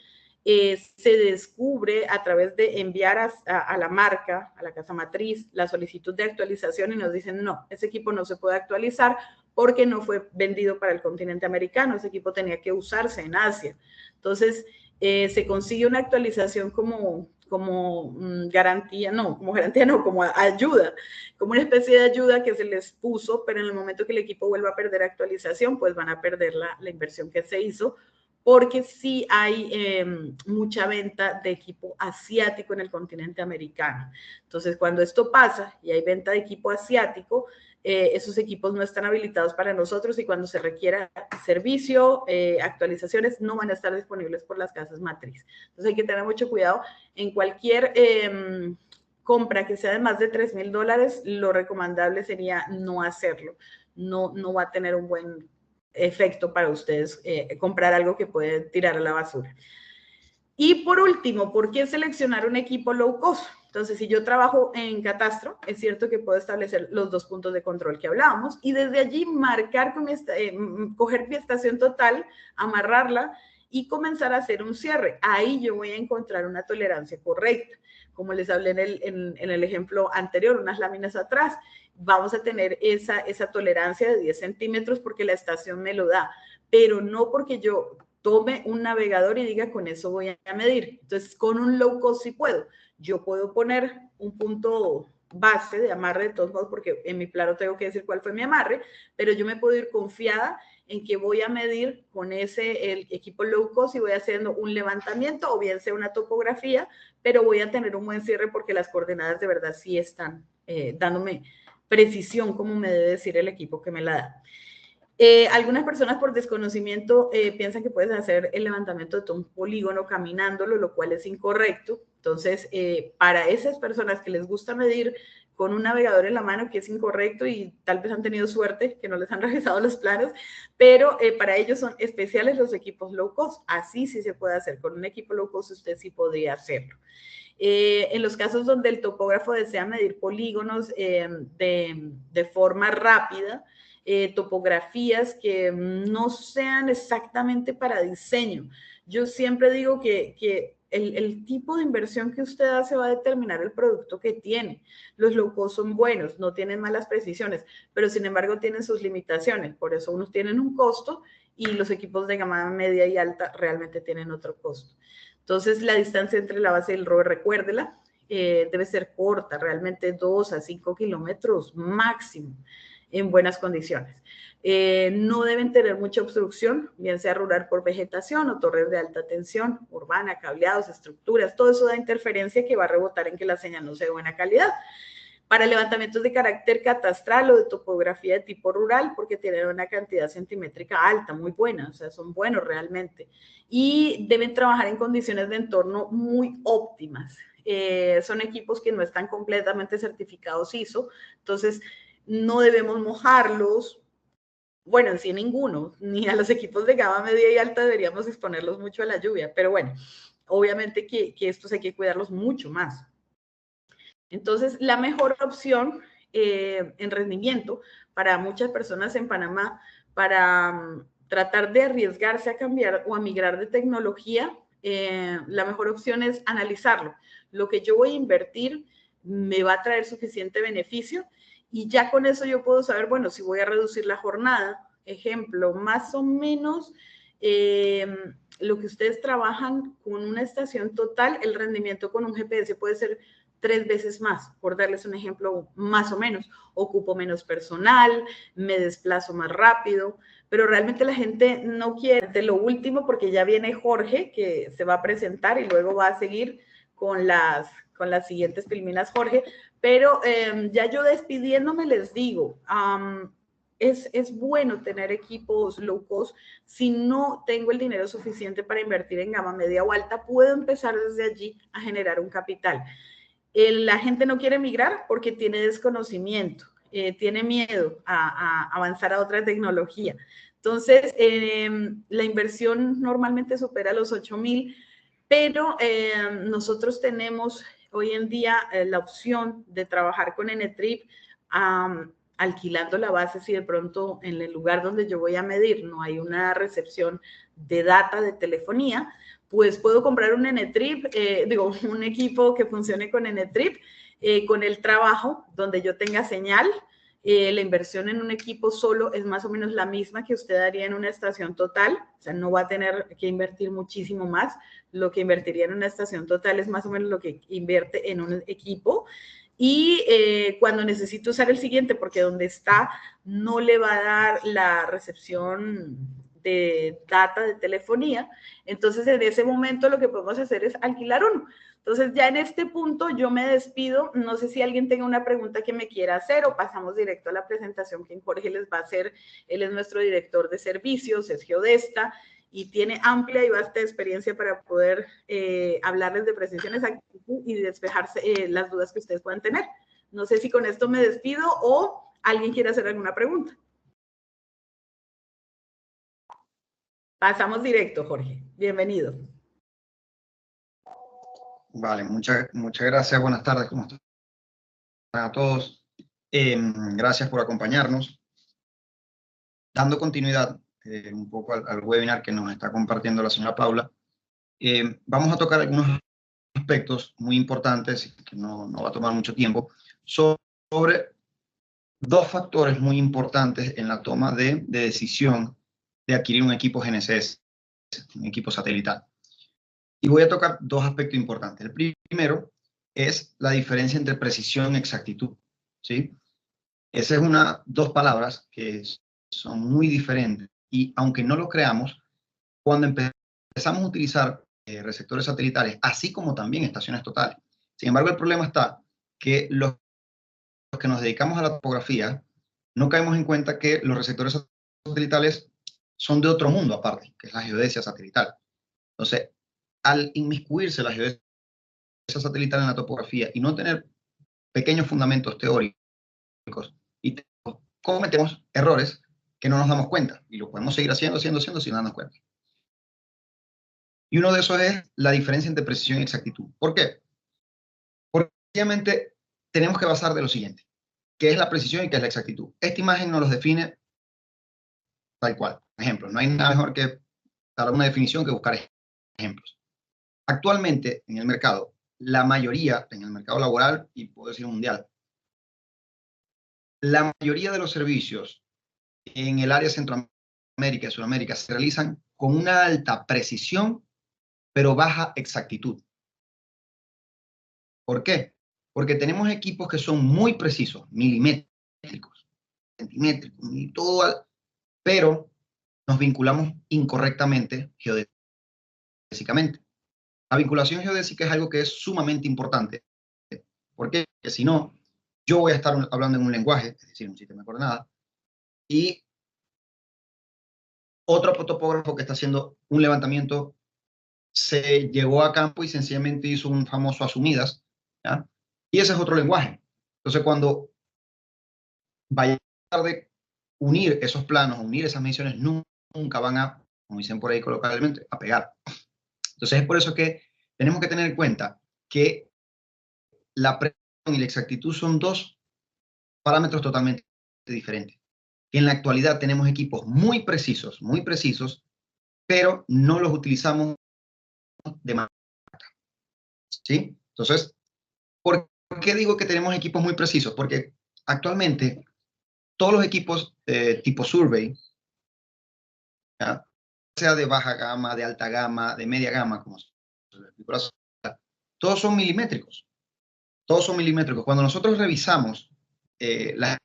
se descubre a través de enviar a la marca, a la casa matriz, la solicitud de actualización y nos dicen, no, ese equipo no se puede actualizar porque no fue vendido para el continente americano, ese equipo tenía que usarse en Asia. Entonces, se consigue una actualización como garantía, como ayuda, como una especie de ayuda que se les puso, pero en el momento que el equipo vuelva a perder actualización, pues van a perder la inversión que se hizo, porque sí hay mucha venta de equipo asiático en el continente americano. Entonces, cuando esto pasa y hay venta de equipo asiático, esos equipos no están habilitados para nosotros y cuando se requiera servicio, actualizaciones, no van a estar disponibles por las casas matriz. Entonces, hay que tener mucho cuidado. En cualquier compra que sea de más de $3,000, lo recomendable sería no hacerlo. No va a tener un buen efecto para ustedes comprar algo que pueden tirar a la basura. Y por último, ¿por qué seleccionar un equipo low cost? Entonces, si yo trabajo en Catastro, es cierto que puedo establecer los 2 puntos de control que hablábamos y desde allí marcar coger mi estación total, amarrarla y comenzar a hacer un cierre. Ahí yo voy a encontrar una tolerancia correcta. Como les hablé en el ejemplo anterior, unas láminas atrás, vamos a tener esa tolerancia de 10 centímetros porque la estación me lo da, pero no porque yo tome un navegador y diga con eso voy a medir. Entonces, con un low cost sí puedo. Yo puedo poner un punto base de amarre de todos modos, porque en mi plano tengo que decir cuál fue mi amarre, pero yo me puedo ir confiada en que voy a medir con el equipo low cost y voy haciendo un levantamiento o bien sea una topografía, pero voy a tener un buen cierre porque las coordenadas de verdad sí están dándome precisión como me debe decir el equipo que me la da. Algunas personas por desconocimiento piensan que puedes hacer el levantamiento de todo un polígono caminándolo, lo cual es incorrecto. Entonces, para esas personas que les gusta medir con un navegador en la mano, que es incorrecto y tal vez han tenido suerte que no les han revisado los planos, pero para ellos son especiales los equipos low cost. Así sí se puede hacer. Con un equipo low cost usted sí podría hacerlo. En los casos donde el topógrafo desea medir polígonos de forma rápida, topografías que no sean exactamente para diseño. Yo siempre digo que el tipo de inversión que usted hace va a determinar el producto que tiene. Los low cost son buenos, no tienen malas precisiones, pero sin embargo tienen sus limitaciones. Por eso unos tienen un costo y los equipos de gama media y alta realmente tienen otro costo. Entonces, la distancia entre la base y el rover, recuérdela, debe ser corta, realmente 2 a 5 kilómetros máximo en buenas condiciones. No deben tener mucha obstrucción, bien sea rural por vegetación o torres de alta tensión, urbana, cableados, estructuras, todo eso da interferencia que va a rebotar en que la señal no sea de buena calidad. Para levantamientos de carácter catastral o de topografía de tipo rural, porque tienen una cantidad centimétrica alta, muy buena, o sea, son buenos realmente. Y deben trabajar en condiciones de entorno muy óptimas. Son equipos que no están completamente certificados ISO, entonces no debemos mojarlos. Bueno, en sí ninguno, ni a los equipos de gama media y alta deberíamos exponerlos mucho a la lluvia, pero bueno, obviamente que estos hay que cuidarlos mucho más. Entonces, la mejor opción en rendimiento para muchas personas en Panamá para tratar de arriesgarse a cambiar o a migrar de tecnología, la mejor opción es analizarlo. Lo que yo voy a invertir me va a traer suficiente beneficio y ya con eso yo puedo saber, bueno, si voy a reducir la jornada, ejemplo, más o menos lo que ustedes trabajan con una estación total, el rendimiento con un GPS puede ser 3 veces más, por darles un ejemplo más o menos. Ocupo menos personal, me desplazo más rápido, pero realmente la gente no quiere. De lo último, porque ya viene Jorge, que se va a presentar y luego va a seguir con las siguientes filminas Jorge, pero ya yo despidiéndome les digo, es bueno tener equipos low cost. Si no tengo el dinero suficiente para invertir en gama media o alta, puedo empezar desde allí a generar un capital. La gente no quiere migrar porque tiene desconocimiento, tiene miedo a avanzar a otra tecnología. Entonces, la inversión normalmente supera los 8.000, pero nosotros tenemos hoy en día la opción de trabajar con Enetrip alquilando la base si de pronto en el lugar donde yo voy a medir no hay una recepción de data de telefonía, pues puedo comprar un Enetrip, un equipo que funcione con Enetrip, con el trabajo donde yo tenga señal. La inversión en un equipo solo es más o menos la misma que usted haría en una estación total, o sea, no va a tener que invertir muchísimo más. Lo que invertiría en una estación total es más o menos lo que invierte en un equipo. Y cuando necesito usar el siguiente, porque donde está no le va a dar la recepción de data de telefonía, entonces en ese momento lo que podemos hacer es alquilar uno. Entonces ya en este punto yo me despido, no sé si alguien tenga una pregunta que me quiera hacer o pasamos directo a la presentación que Jorge les va a hacer. Él es nuestro director de servicios, es geodesta y tiene amplia y vasta experiencia para poder hablarles de precisión, exactitud y despejarse las dudas que ustedes puedan tener. No sé si con esto me despido o alguien quiere hacer alguna pregunta. Pasamos directo, Jorge. Bienvenido. Vale, muchas gracias. Buenas tardes, ¿cómo están a todos? Gracias por acompañarnos. Dando continuidad un poco al webinar que nos está compartiendo la señora Paula, vamos a tocar algunos aspectos muy importantes, que no va a tomar mucho tiempo, sobre dos factores muy importantes en la toma de decisión de adquirir un equipo GNSS, un equipo satelital. Y voy a tocar dos aspectos importantes. El primero es la diferencia entre precisión y exactitud, ¿sí? Esas son dos palabras que son muy diferentes. Y aunque no lo creamos, cuando empezamos a utilizar receptores satelitales, así como también estaciones totales. Sin embargo, el problema está que los que nos dedicamos a la topografía no caemos en cuenta que los receptores satelitales son de otro mundo aparte, que es la geodesia satelital. Entonces, al inmiscuirse la geodesia satelital en la topografía y no tener pequeños fundamentos teóricos, y cometemos errores que no nos damos cuenta y lo podemos seguir haciendo sin darnos cuenta. Y uno de esos es la diferencia entre precisión y exactitud. ¿Por qué? Porque obviamente tenemos que basar de lo siguiente: ¿qué es la precisión y qué es la exactitud? Esta imagen nos los define tal cual. Ejemplos. No hay nada mejor que dar una definición que buscar ejemplos. Actualmente en el mercado, la mayoría, en el mercado laboral y puedo decir mundial, la mayoría de los servicios en el área de Centroamérica y Sudamérica se realizan con una alta precisión, pero baja exactitud. ¿Por qué? Porque tenemos equipos que son muy precisos, milimétricos, centimétricos, y todo, pero nos vinculamos incorrectamente geodésicamente. La vinculación geodésica es algo que es sumamente importante. ¿Por qué? Porque si no, yo voy a estar hablando en un lenguaje, es decir, un sistema de coordenadas, y otro topógrafo que está haciendo un levantamiento se llegó a campo y sencillamente hizo un famoso asumidas, ¿ya? Y ese es otro lenguaje. Entonces, cuando vaya a tratar de unir esos planos, unir esas mediciones, nunca van a, como dicen por ahí coloquialmente, a pegar. Entonces, es por eso que tenemos que tener en cuenta que la precisión y la exactitud son dos parámetros totalmente diferentes. En la actualidad tenemos equipos muy precisos, pero no los utilizamos de manera. ¿Sí? Entonces, ¿por qué digo que tenemos equipos muy precisos? Porque actualmente todos los equipos tipo Survey, ¿ya? Sea de baja gama, de alta gama, de media gama, como se explica, todos son milimétricos. Todos son milimétricos. Cuando nosotros revisamos las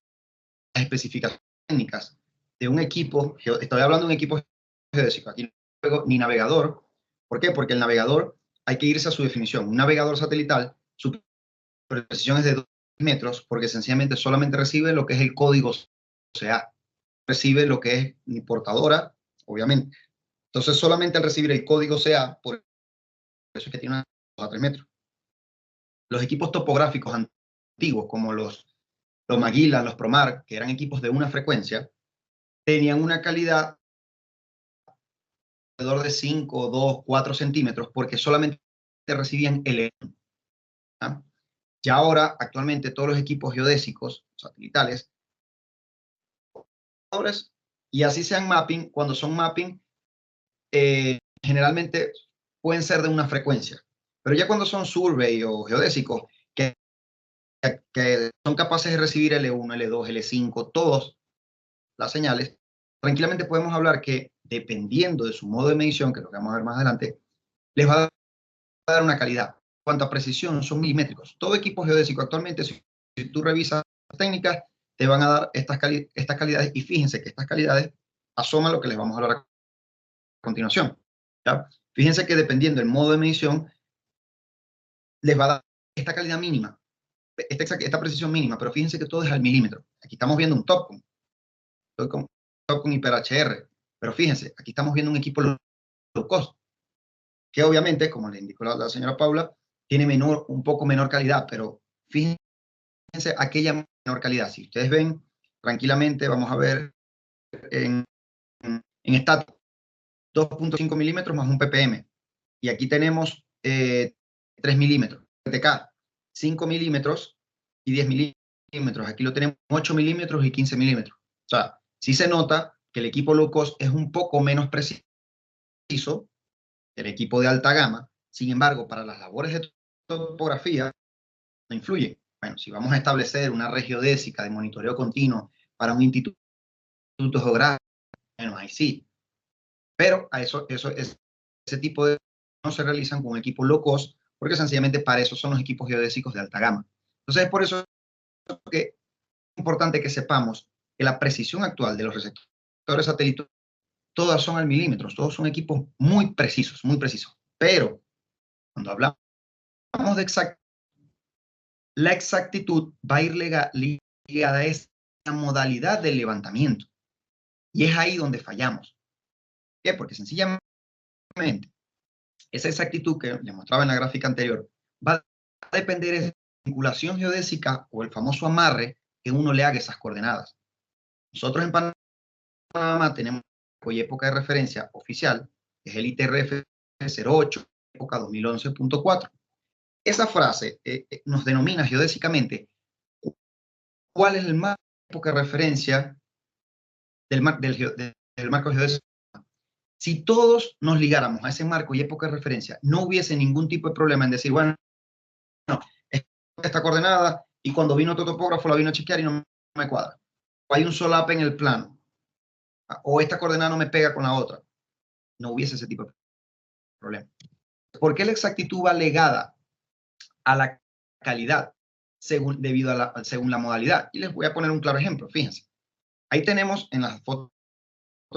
especificaciones técnicas de un equipo, estoy hablando de un equipo geodésico, aquí no juego ni navegador. ¿Por qué? Porque el navegador hay que irse a su definición. Un navegador satelital, su precisión es de 2 metros, porque sencillamente solamente recibe lo que es el código CA. Recibe lo que es mi portadora, obviamente. Entonces, solamente al recibir el código CA, por eso es que tiene 2 a 3 metros. Los equipos topográficos antiguos, como los Magellan, los Promar, que eran equipos de una frecuencia, tenían una calidad alrededor de 5, 2, 4 centímetros, porque solamente recibían L1. ¿Ah? Ya ahora, actualmente, todos los equipos geodésicos satelitales, y así sean mapping, cuando son mapping, generalmente pueden ser de una frecuencia. Pero ya cuando son survey o geodésicos, que son capaces de recibir L1, L2, L5, todas las señales, tranquilamente podemos hablar que, dependiendo de su modo de medición, que lo que vamos a ver más adelante, les va a dar una calidad. Cuanto a precisión, son milimétricos. Todo equipo geodésico actualmente, si tú revisas las técnicas, te van a dar estas calidades, y fíjense que estas calidades asoman lo que les vamos a hablar a continuación. ¿Ya? Fíjense que dependiendo del modo de medición, les va a dar esta calidad mínima, esta precisión mínima, pero fíjense que todo es al milímetro. Aquí estamos viendo un Topcon Hyper HR, pero fíjense, aquí estamos viendo un equipo low cost, que obviamente, como le indicó la señora Paula, tiene un poco menor calidad, pero fíjense aquella menor calidad. Si ustedes ven, tranquilamente, vamos a ver en estático, 2.5 milímetros más un ppm. Y aquí tenemos 3 milímetros. TK, 5 milímetros y 10 milímetros. Aquí lo tenemos 8 milímetros y 15 milímetros. O sea, sí se nota que el equipo low cost es un poco menos preciso que el equipo de alta gama. Sin embargo, para las labores de topografía no influye. Bueno, si vamos a establecer una red geodésica de monitoreo continuo para un instituto geográfico, bueno, ahí sí. Pero a ese tipo de no se realizan con equipos low cost, porque sencillamente para eso son los equipos geodésicos de alta gama. Entonces, es por eso que es importante que sepamos que la precisión actual de los receptores satélites, todas son al milímetro, todos son equipos muy precisos, muy precisos. Pero cuando hablamos de exactitud, la exactitud va a ir ligada a esa modalidad del levantamiento. Y es ahí donde fallamos. ¿Por qué? Porque sencillamente esa exactitud que les mostraba en la gráfica anterior va a depender de la vinculación geodésica o el famoso amarre que uno le haga esas coordenadas. Nosotros en Panamá tenemos hoy época de referencia oficial, que es el ITRF 08, época 2011.4. Esa frase nos denomina geodésicamente cuál es el marco de época de referencia del marco geodésico. Si todos nos ligáramos a ese marco y época de referencia, no hubiese ningún tipo de problema en decir, bueno, esta coordenada, y cuando vino otro topógrafo la vino a chequear y no me cuadra. O hay un solape en el plano, o esta coordenada no me pega con la otra. No hubiese ese tipo de problema. ¿Por qué la exactitud va legada a la calidad según la modalidad? Y les voy a poner un claro ejemplo. Fíjense, ahí tenemos en las fotos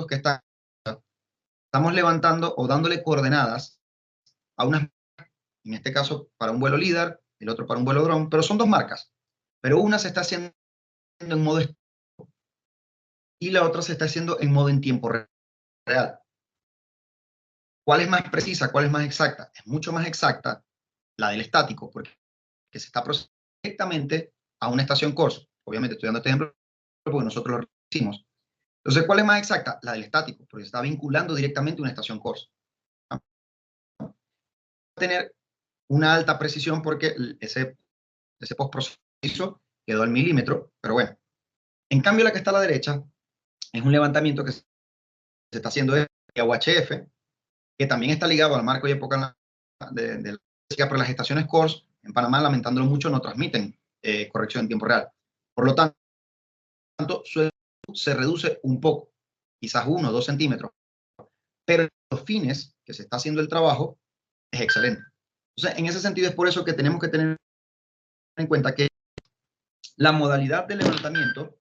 que estamos levantando o dándole coordenadas a unas, en este caso para un vuelo LIDAR, el otro para un vuelo dron, pero son dos marcas. Pero una se está haciendo en modo y la otra se está haciendo en modo en tiempo real. ¿Cuál es más precisa? ¿Cuál es más exacta? Es mucho más exacta la del estático, porque se está procesando directamente a una estación CORS. Obviamente estoy dando este ejemplo porque nosotros lo hicimos. Entonces, ¿cuál es más exacta? La del estático, porque se está vinculando directamente a una estación CORS. Va a tener una alta precisión porque ese postproceso quedó al milímetro, pero bueno. En cambio, la que está a la derecha es un levantamiento que se está haciendo de UHF, que también está ligado al marco y época de pero las estaciones CORS en Panamá, lamentándolo mucho, no transmiten corrección en tiempo real. Por lo tanto, su se reduce un poco, quizás 1 o 2 centímetros, pero en los fines que se está haciendo el trabajo es excelente. Entonces, en ese sentido es por eso que tenemos que tener en cuenta que la modalidad de levantamiento,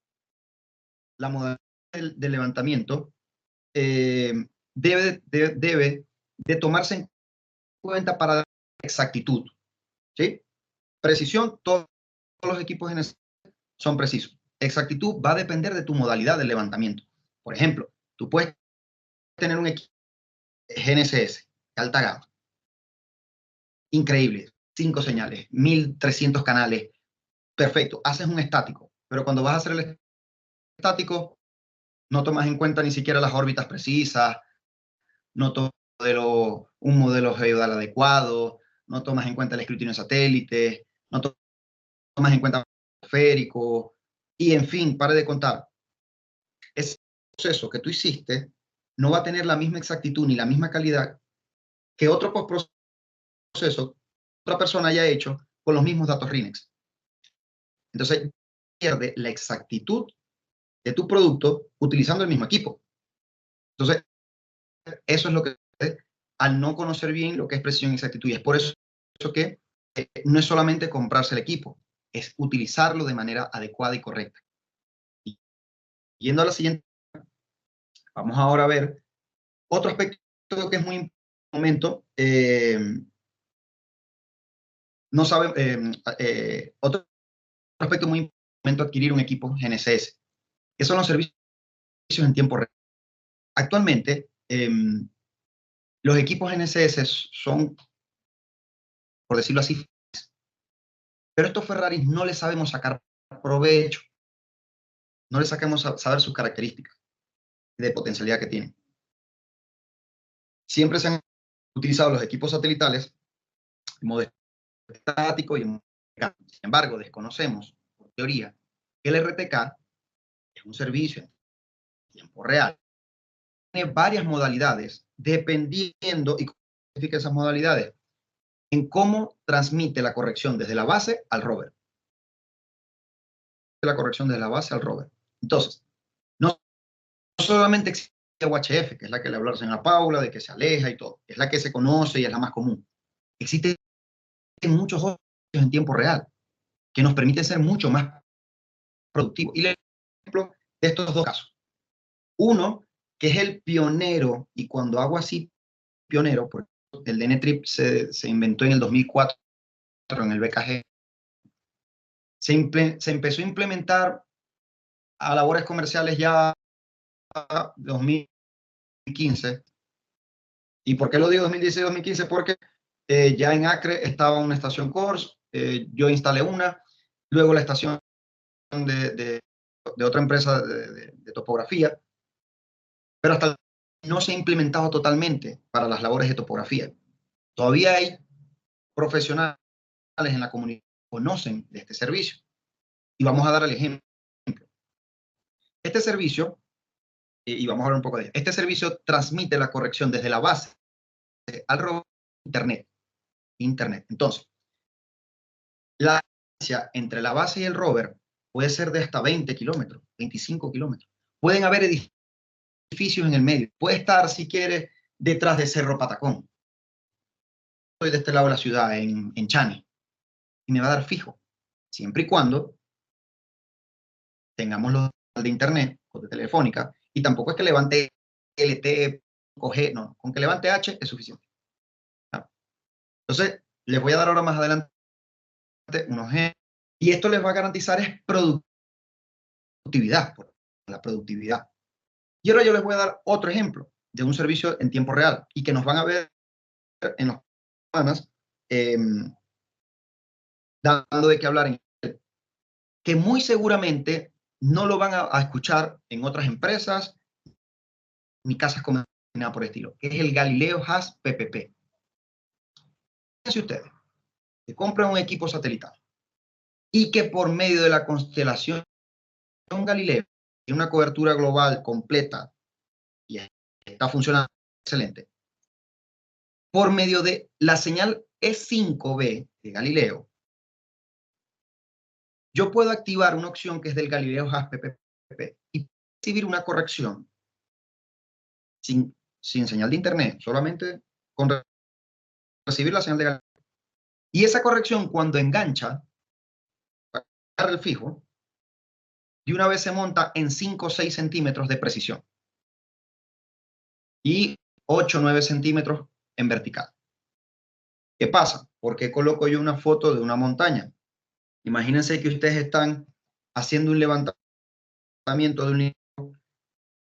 debe de tomarse en cuenta para dar exactitud, ¿sí? Precisión, todos los equipos son precisos. Exactitud va a depender de tu modalidad de levantamiento. Por ejemplo, tú puedes tener un equipo GNSS, alta gama, increíble, 5 señales, 1300 canales, perfecto, haces un estático, pero cuando vas a hacer el estático, no tomas en cuenta ni siquiera las órbitas precisas, no tomas un modelo geodal adecuado, no tomas en cuenta el escrutinio de satélite, no tomas en cuenta el atmosférico, y en fin, pare de contar. Ese proceso que tú hiciste no va a tener la misma exactitud ni la misma calidad que otro proceso otra persona haya hecho con los mismos datos RINEX. Entonces, pierde la exactitud de tu producto utilizando el mismo equipo. Entonces, eso es lo que al no conocer bien lo que es precisión y exactitud. Y es por eso que no es solamente comprarse el equipo, es utilizarlo de manera adecuada y correcta. Y yendo a la siguiente, vamos ahora a ver otro aspecto que es muy importante en este momento. Otro aspecto muy importante, adquirir un equipo GNSS, que son los servicios en tiempo real. Actualmente, los equipos GNSS son, por decirlo así, pero estos Ferraris no les sabemos sacar provecho, no les sacamos saber sus características de potencialidad que tienen. Siempre se han utilizado los equipos satelitales en modo estático y en modo vertical. Sin embargo, desconocemos, por teoría, que el RTK es un servicio en tiempo real. Tiene varias modalidades, dependiendo, y cómo se identifica esas modalidades, en cómo transmite la corrección desde la base al rover. La corrección desde la base al rover. Entonces, no solamente existe UHF, que es la que le habló la señora Paula, de que se aleja y todo, es la que se conoce y es la más común. Existen muchos otros en tiempo real que nos permiten ser mucho más productivos. Y le ejemplo de estos dos casos. Uno, que es el pionero, y cuando hago así pionero, porque el DNTrip se inventó en el 2004 en el BKG, se empezó a implementar a labores comerciales ya 2015. ¿Y por qué lo digo 2016-2015? Porque ya en Acre estaba una estación CORS, yo instalé una, luego la estación de otra empresa de topografía, pero hasta no se ha implementado totalmente para las labores de topografía. Todavía hay profesionales en la comunidad que conocen de este servicio. Y vamos a dar el ejemplo. Este servicio, y vamos a hablar un poco de esto, este servicio transmite la corrección desde la base al rover Internet. Entonces, la distancia entre la base y el rover puede ser de hasta 20 kilómetros, 25 kilómetros. Pueden haber edificios en el medio. Puede estar, si quiere, detrás de Cerro Patacón. Estoy de este lado de la ciudad, en Chani, y me va a dar fijo, siempre y cuando tengamos los de internet o de telefónica, y tampoco es que levante LT, coge, no, con que levante H es suficiente. ¿No? Entonces, les voy a dar ahora más adelante unos ejemplos, y esto les va a garantizar es productividad, la productividad. Y ahora yo les voy a dar otro ejemplo de un servicio en tiempo real, y que nos van a ver en las semanas, dando de qué hablar en él, que muy seguramente no lo van a escuchar en otras empresas ni casas comerciales, nada por el estilo, que es el Galileo HAS PPP. Fíjense ustedes, que compran un equipo satelital y que por medio de la constelación Galileo tiene una cobertura global completa y está funcionando excelente. Por medio de la señal E5B de Galileo, yo puedo activar una opción que es del Galileo HAS PPP y recibir una corrección sin señal de internet, solamente con recibir la señal de Galileo. Y esa corrección, cuando engancha el fijo, de una vez se monta en 5 o 6 centímetros de precisión y 8 o 9 centímetros en vertical. ¿Qué pasa? ¿Por qué coloco yo una foto de una montaña? Imagínense que ustedes están haciendo un levantamiento de un libro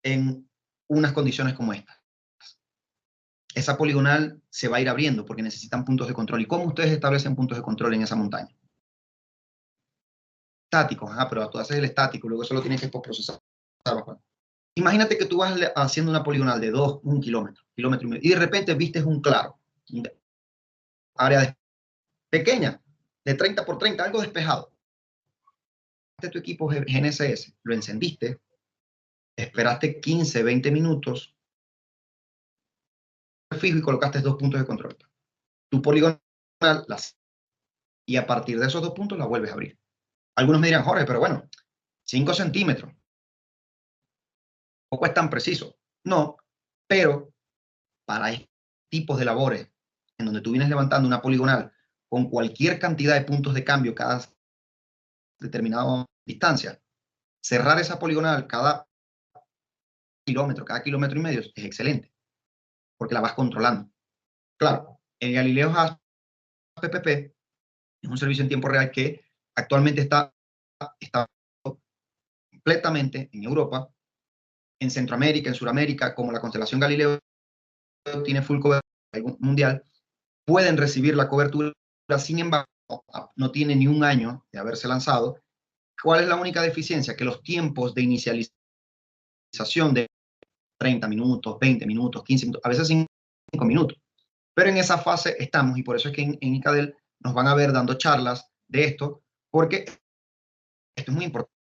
en unas condiciones como estas. Esa poligonal se va a ir abriendo porque necesitan puntos de control. ¿Y cómo ustedes establecen puntos de control en esa montaña? Estáticos, pero tú haces el estático, luego eso lo tienes que procesar. Imagínate que tú vas haciendo una poligonal de 1 kilómetro, kilómetro y medio, y de repente vistes un claro, área pequeña, de 30 por 30, algo despejado. Tu equipo GNSS, lo encendiste, esperaste 15, 20 minutos, fijo y colocaste 2 puntos de control. Tu poligonal, y a partir de esos 2 puntos la vuelves a abrir. Algunos me dirán, Jorge, pero bueno, 5 centímetros. Tampoco es tan preciso. No, pero para estos tipos de labores, en donde tú vienes levantando una poligonal con cualquier cantidad de puntos de cambio cada determinada distancia, cerrar esa poligonal cada kilómetro y medio es excelente, porque la vas controlando. Claro, el Galileo Hash PPP es un servicio en tiempo real que actualmente está completamente en Europa, en Centroamérica, en Sudamérica, como la constelación Galileo tiene full cobertura mundial, pueden recibir la cobertura, sin embargo, no tiene ni un año de haberse lanzado. ¿Cuál es la única deficiencia? Que los tiempos de inicialización de 30 minutos, 20 minutos, 15 minutos, a veces 5 minutos. Pero en esa fase estamos, y por eso es que en ICADEL nos van a ver dando charlas de esto, porque esto es muy importante.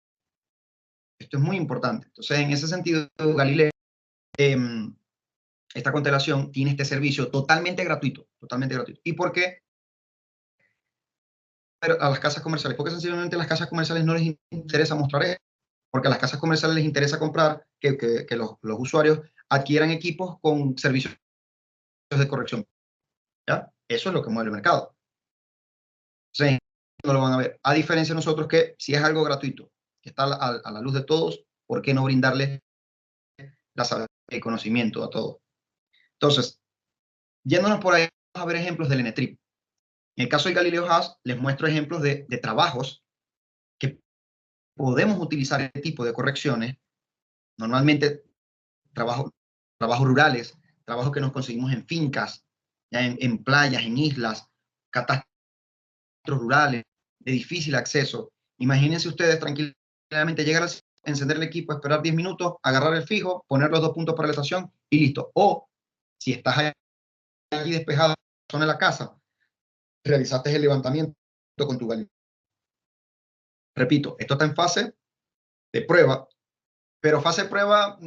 Esto es muy importante. Entonces, en ese sentido, Galileo, esta constelación tiene este servicio totalmente gratuito, totalmente gratuito. ¿Y por qué? A las casas comerciales, porque sencillamente a las casas comerciales no les interesa mostrar esto, porque a las casas comerciales les interesa comprar, que los usuarios adquieran equipos con servicios de corrección. ¿Ya? Eso es lo que mueve el mercado. Entonces, no lo van a ver. A diferencia de nosotros, que si es algo gratuito, que está a la luz de todos, ¿por qué no brindarles el conocimiento a todos? Entonces, yéndonos por ahí, vamos a ver ejemplos del NTRIP. En el caso del Galileo Hash, les muestro ejemplos de trabajos que podemos utilizar este tipo de correcciones. Normalmente, trabajos rurales, trabajos que nos conseguimos en fincas, ya en playas, en islas, catástrofes rurales, de difícil acceso. Imagínense ustedes tranquilamente llegar a encender el equipo, esperar 10 minutos, agarrar el fijo, poner los 2 puntos para la estación y listo. O, si estás allí despejado, en la casa, realizaste el levantamiento con tu Galileo. Repito, esto está en fase de prueba, pero fase de prueba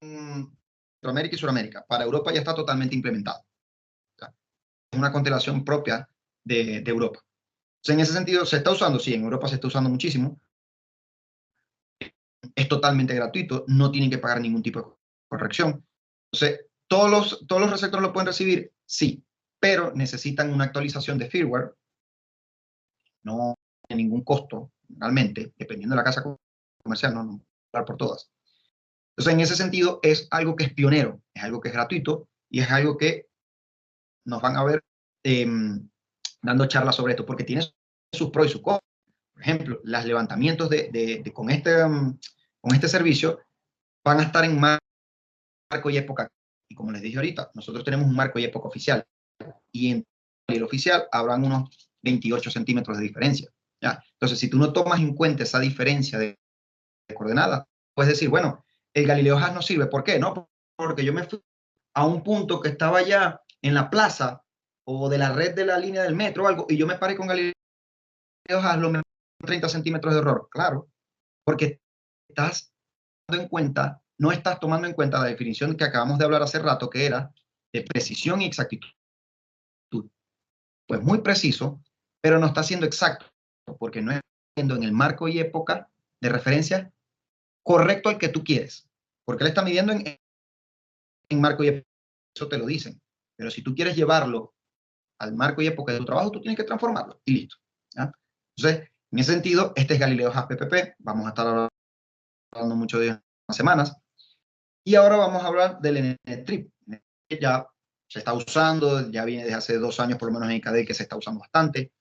Centroamérica y Sudamérica. Para Europa ya está totalmente implementado. Es una constelación propia de Europa. Entonces, en ese sentido, ¿se está usando? Sí, en Europa se está usando muchísimo. Es totalmente gratuito, no tienen que pagar ningún tipo de corrección. Entonces, ¿todos los receptores lo pueden recibir? Sí, pero necesitan una actualización de firmware. No tiene ningún costo, realmente, dependiendo de la casa comercial, no hablar por todas. Entonces, en ese sentido, es algo que es pionero, es algo que es gratuito y es algo que nos van a ver dando charlas sobre esto, porque tiene sus pros y sus contras. Por ejemplo, los levantamientos con este servicio van a estar en marco y época. Y como les dije ahorita, nosotros tenemos un marco y época oficial. Y en el oficial habrán unos 28 centímetros de diferencia. ¿Ya? Entonces, si tú no tomas en cuenta esa diferencia de coordenadas, puedes decir, bueno, el Galileo Hash no sirve. ¿Por qué? No, porque yo me fui a un punto que estaba ya en la plaza o de la red de la línea del metro o algo, y yo me paré con Galileo Hash, lo me 30 centímetros de error. Claro, porque estás dando en cuenta, no estás tomando en cuenta la definición que acabamos de hablar hace rato, que era de precisión y exactitud. Pues muy preciso, pero no está siendo exacto, porque no está siendo en el marco y época de referencia correcto al que tú quieres, porque él está midiendo en marco y época, eso te lo dicen, pero si tú quieres llevarlo al marco y época de tu trabajo, tú tienes que transformarlo y listo. ¿Ya? Entonces, en ese sentido, este es Galileo Hash PPP, vamos a estar hablando mucho de unas semanas, y ahora vamos a hablar del NTRIP, que ya se está usando, ya viene desde hace 2 años por lo menos en ICADEL que se está usando bastante,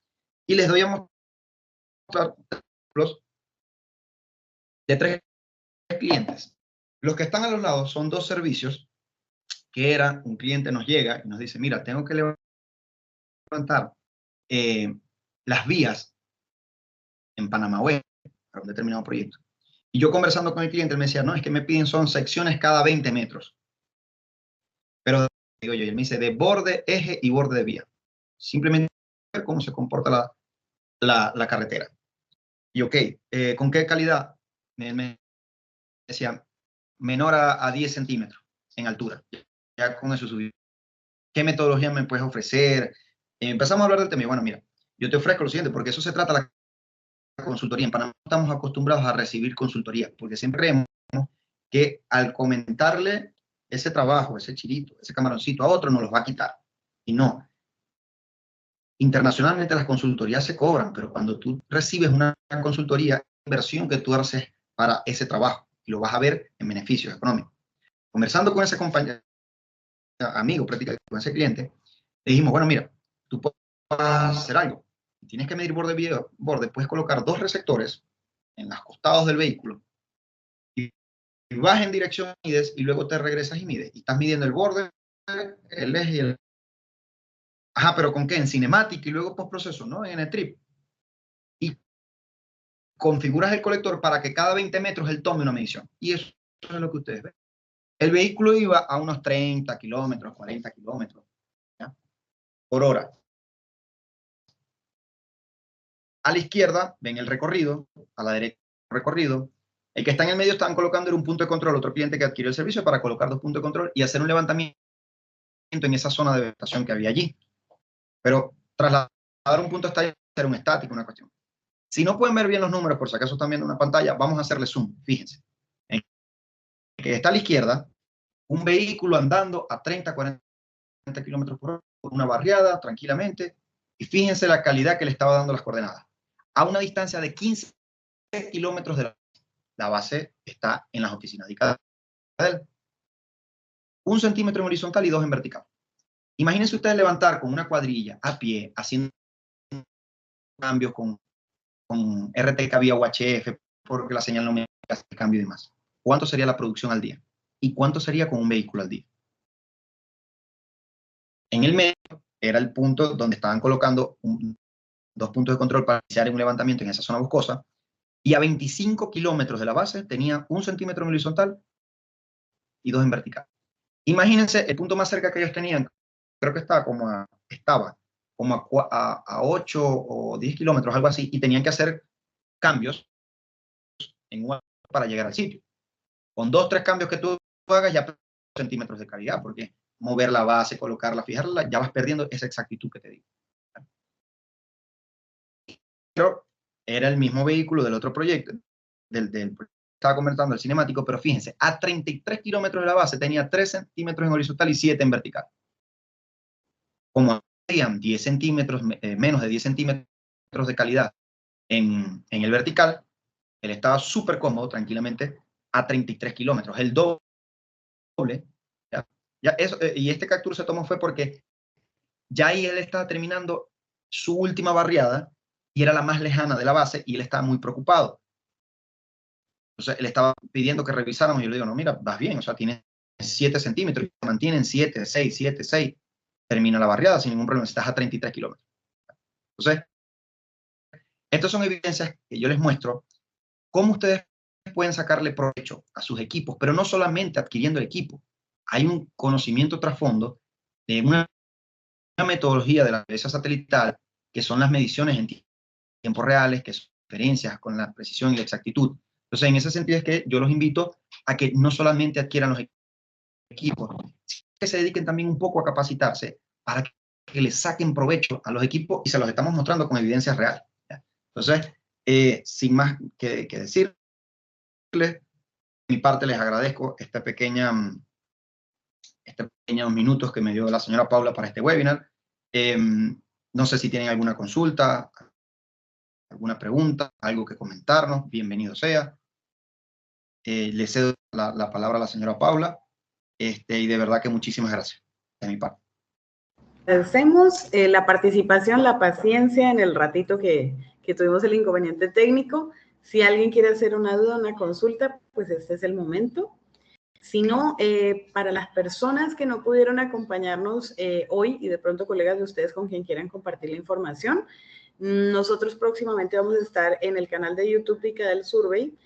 y les doy a mostrar ejemplos de 3 clientes. Los que están a los lados son 2 servicios que era, un cliente nos llega y nos dice, mira, tengo que levantar las vías en Panamá Oeste para un determinado proyecto. Y yo conversando con el cliente, él me decía, no, es que me piden son secciones cada 20 metros. Pero digo yo, y él me dice de borde, eje y borde de vía. Simplemente ver cómo se comporta la carretera. Y ok, ¿con qué calidad? Me decía, menor a 10 centímetros en altura. Ya con eso subí. ¿Qué metodología me puedes ofrecer? Empezamos a hablar del tema y bueno, mira, yo te ofrezco lo siguiente, porque eso se trata de la consultoría. En Panamá estamos acostumbrados a recibir consultoría, porque siempre creemos que al comentarle ese trabajo, ese chirito, ese camaroncito a otro, nos los va a quitar. Y no. Internacionalmente las consultorías se cobran, pero cuando tú recibes una consultoría, inversión que tú haces para ese trabajo, y lo vas a ver en beneficios económicos. Conversando con ese compañero, amigo, prácticamente con ese cliente, le dijimos, bueno, mira, tú puedes hacer algo. Tienes que medir borde, puedes colocar 2 receptores en los costados del vehículo y vas en dirección, mides y luego te regresas y mides. Y estás midiendo el borde, el eje y el... Ajá, pero ¿con qué? En Cinematic y luego postproceso, ¿no? En el trip. Y configuras el colector para que cada 20 metros él tome una medición. Y eso es lo que ustedes ven. El vehículo iba a unos 30 kilómetros, 40 kilómetros, ¿ya? Por hora. A la izquierda ven el recorrido, a la derecha el recorrido. El que está en el medio están colocando en un punto de control, otro cliente que adquirió el servicio para colocar 2 puntos de control y hacer un levantamiento en esa zona de vegetación que había allí. Pero trasladar un punto está ser un estático, una cuestión. Si no pueden ver bien los números, por si acaso están viendo una pantalla, vamos a hacerle zoom. Fíjense. En que está a la izquierda, un vehículo andando a 30, 40 kilómetros por hora por una barriada, tranquilamente. Y fíjense la calidad que le estaba dando las coordenadas. A una distancia de 15 kilómetros de la base está en las oficinas de cada él. 1 centímetro en horizontal y 2 en vertical. Imagínense ustedes levantar con una cuadrilla a pie, haciendo cambios con RTK vía UHF, porque la señal no me hace el cambio y demás. ¿Cuánto sería la producción al día? ¿Y cuánto sería con un vehículo al día? En el medio era el punto donde estaban colocando 2 puntos de control para iniciar un levantamiento en esa zona boscosa, y a 25 kilómetros de la base tenía 1 centímetro en horizontal y 2 en vertical. Imagínense el punto más cerca que ellos tenían, creo que estaba como a 8 o 10 kilómetros, algo así, y tenían que hacer cambios en para llegar al sitio. Con 2, 3 cambios que tú hagas ya centímetros de calidad, porque mover la base, colocarla, fijarla, ya vas perdiendo esa exactitud que te digo. Pero era el mismo vehículo del otro proyecto, estaba convertiendo el cinemático, pero fíjense, a 33 kilómetros de la base tenía 3 centímetros en horizontal y 7 en vertical. Como habían 10 centímetros, menos de 10 centímetros de calidad en el vertical, él estaba súper cómodo, tranquilamente, a 33 kilómetros, el doble. Ya eso, y este capture se tomó fue porque ya ahí él estaba terminando su última barriada y era la más lejana de la base y él estaba muy preocupado. Entonces él estaba pidiendo que revisáramos y yo le digo, no, mira, vas bien, o sea, tienes 7 centímetros, se mantienen 7, 6, 7, 6, termina la barriada sin ningún problema, estás a 33 kilómetros. Entonces, estas son evidencias que yo les muestro cómo ustedes pueden sacarle provecho a sus equipos, pero no solamente adquiriendo el equipo. Hay un conocimiento trasfondo de una metodología de la geodesia satelital, que son las mediciones en tiempos reales, que son referencias con la precisión y la exactitud. Entonces, en ese sentido es que yo los invito a que no solamente adquieran los equipos, sino que se dediquen también un poco a capacitarse para que les saquen provecho a los equipos y se los estamos mostrando con evidencias reales. Entonces, sin más que decirles, de mi parte les agradezco estos pequeños minutos que me dio la señora Paula para este webinar. No sé si tienen alguna consulta, alguna pregunta, algo que comentarnos, bienvenido sea. Le cedo la palabra a la señora Paula, y de verdad que muchísimas gracias de mi parte. Agradecemos la participación, la paciencia en el ratito que tuvimos el inconveniente técnico. Si alguien quiere hacer una duda, una consulta, pues este es el momento. Si no, para las personas que no pudieron acompañarnos hoy y de pronto colegas de ustedes con quien quieran compartir la información, nosotros próximamente vamos a estar en el canal de YouTube de ICADEL Survey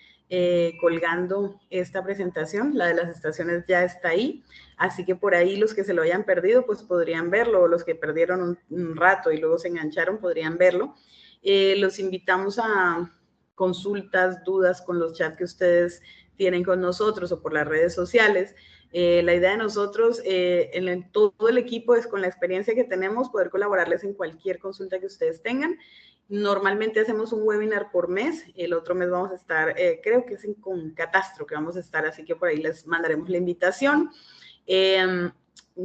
colgando esta presentación. La de las estaciones ya está ahí, así que por ahí los que se lo hayan perdido pues podrían verlo, o los que perdieron un rato y luego se engancharon podrían verlo. Los invitamos a consultas, dudas con los chats que ustedes tienen con nosotros o por las redes sociales. La idea de nosotros, en todo el equipo, es con la experiencia que tenemos poder colaborarles en cualquier consulta que ustedes tengan. Normalmente hacemos un webinar por mes, el otro mes vamos a estar, creo que es con Catastro que vamos a estar, así que por ahí les mandaremos la invitación.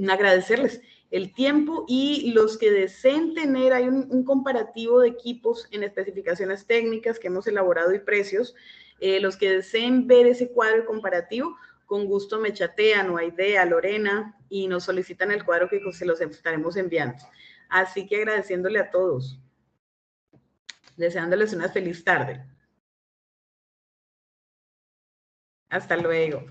Agradecerles el tiempo y los que deseen tener, hay un comparativo de equipos en especificaciones técnicas que hemos elaborado y precios. Los que deseen ver ese cuadro comparativo, con gusto me chatean o a Idea, Lorena, y nos solicitan el cuadro que se los estaremos enviando. Así que agradeciéndole a todos, deseándoles una feliz tarde. Hasta luego.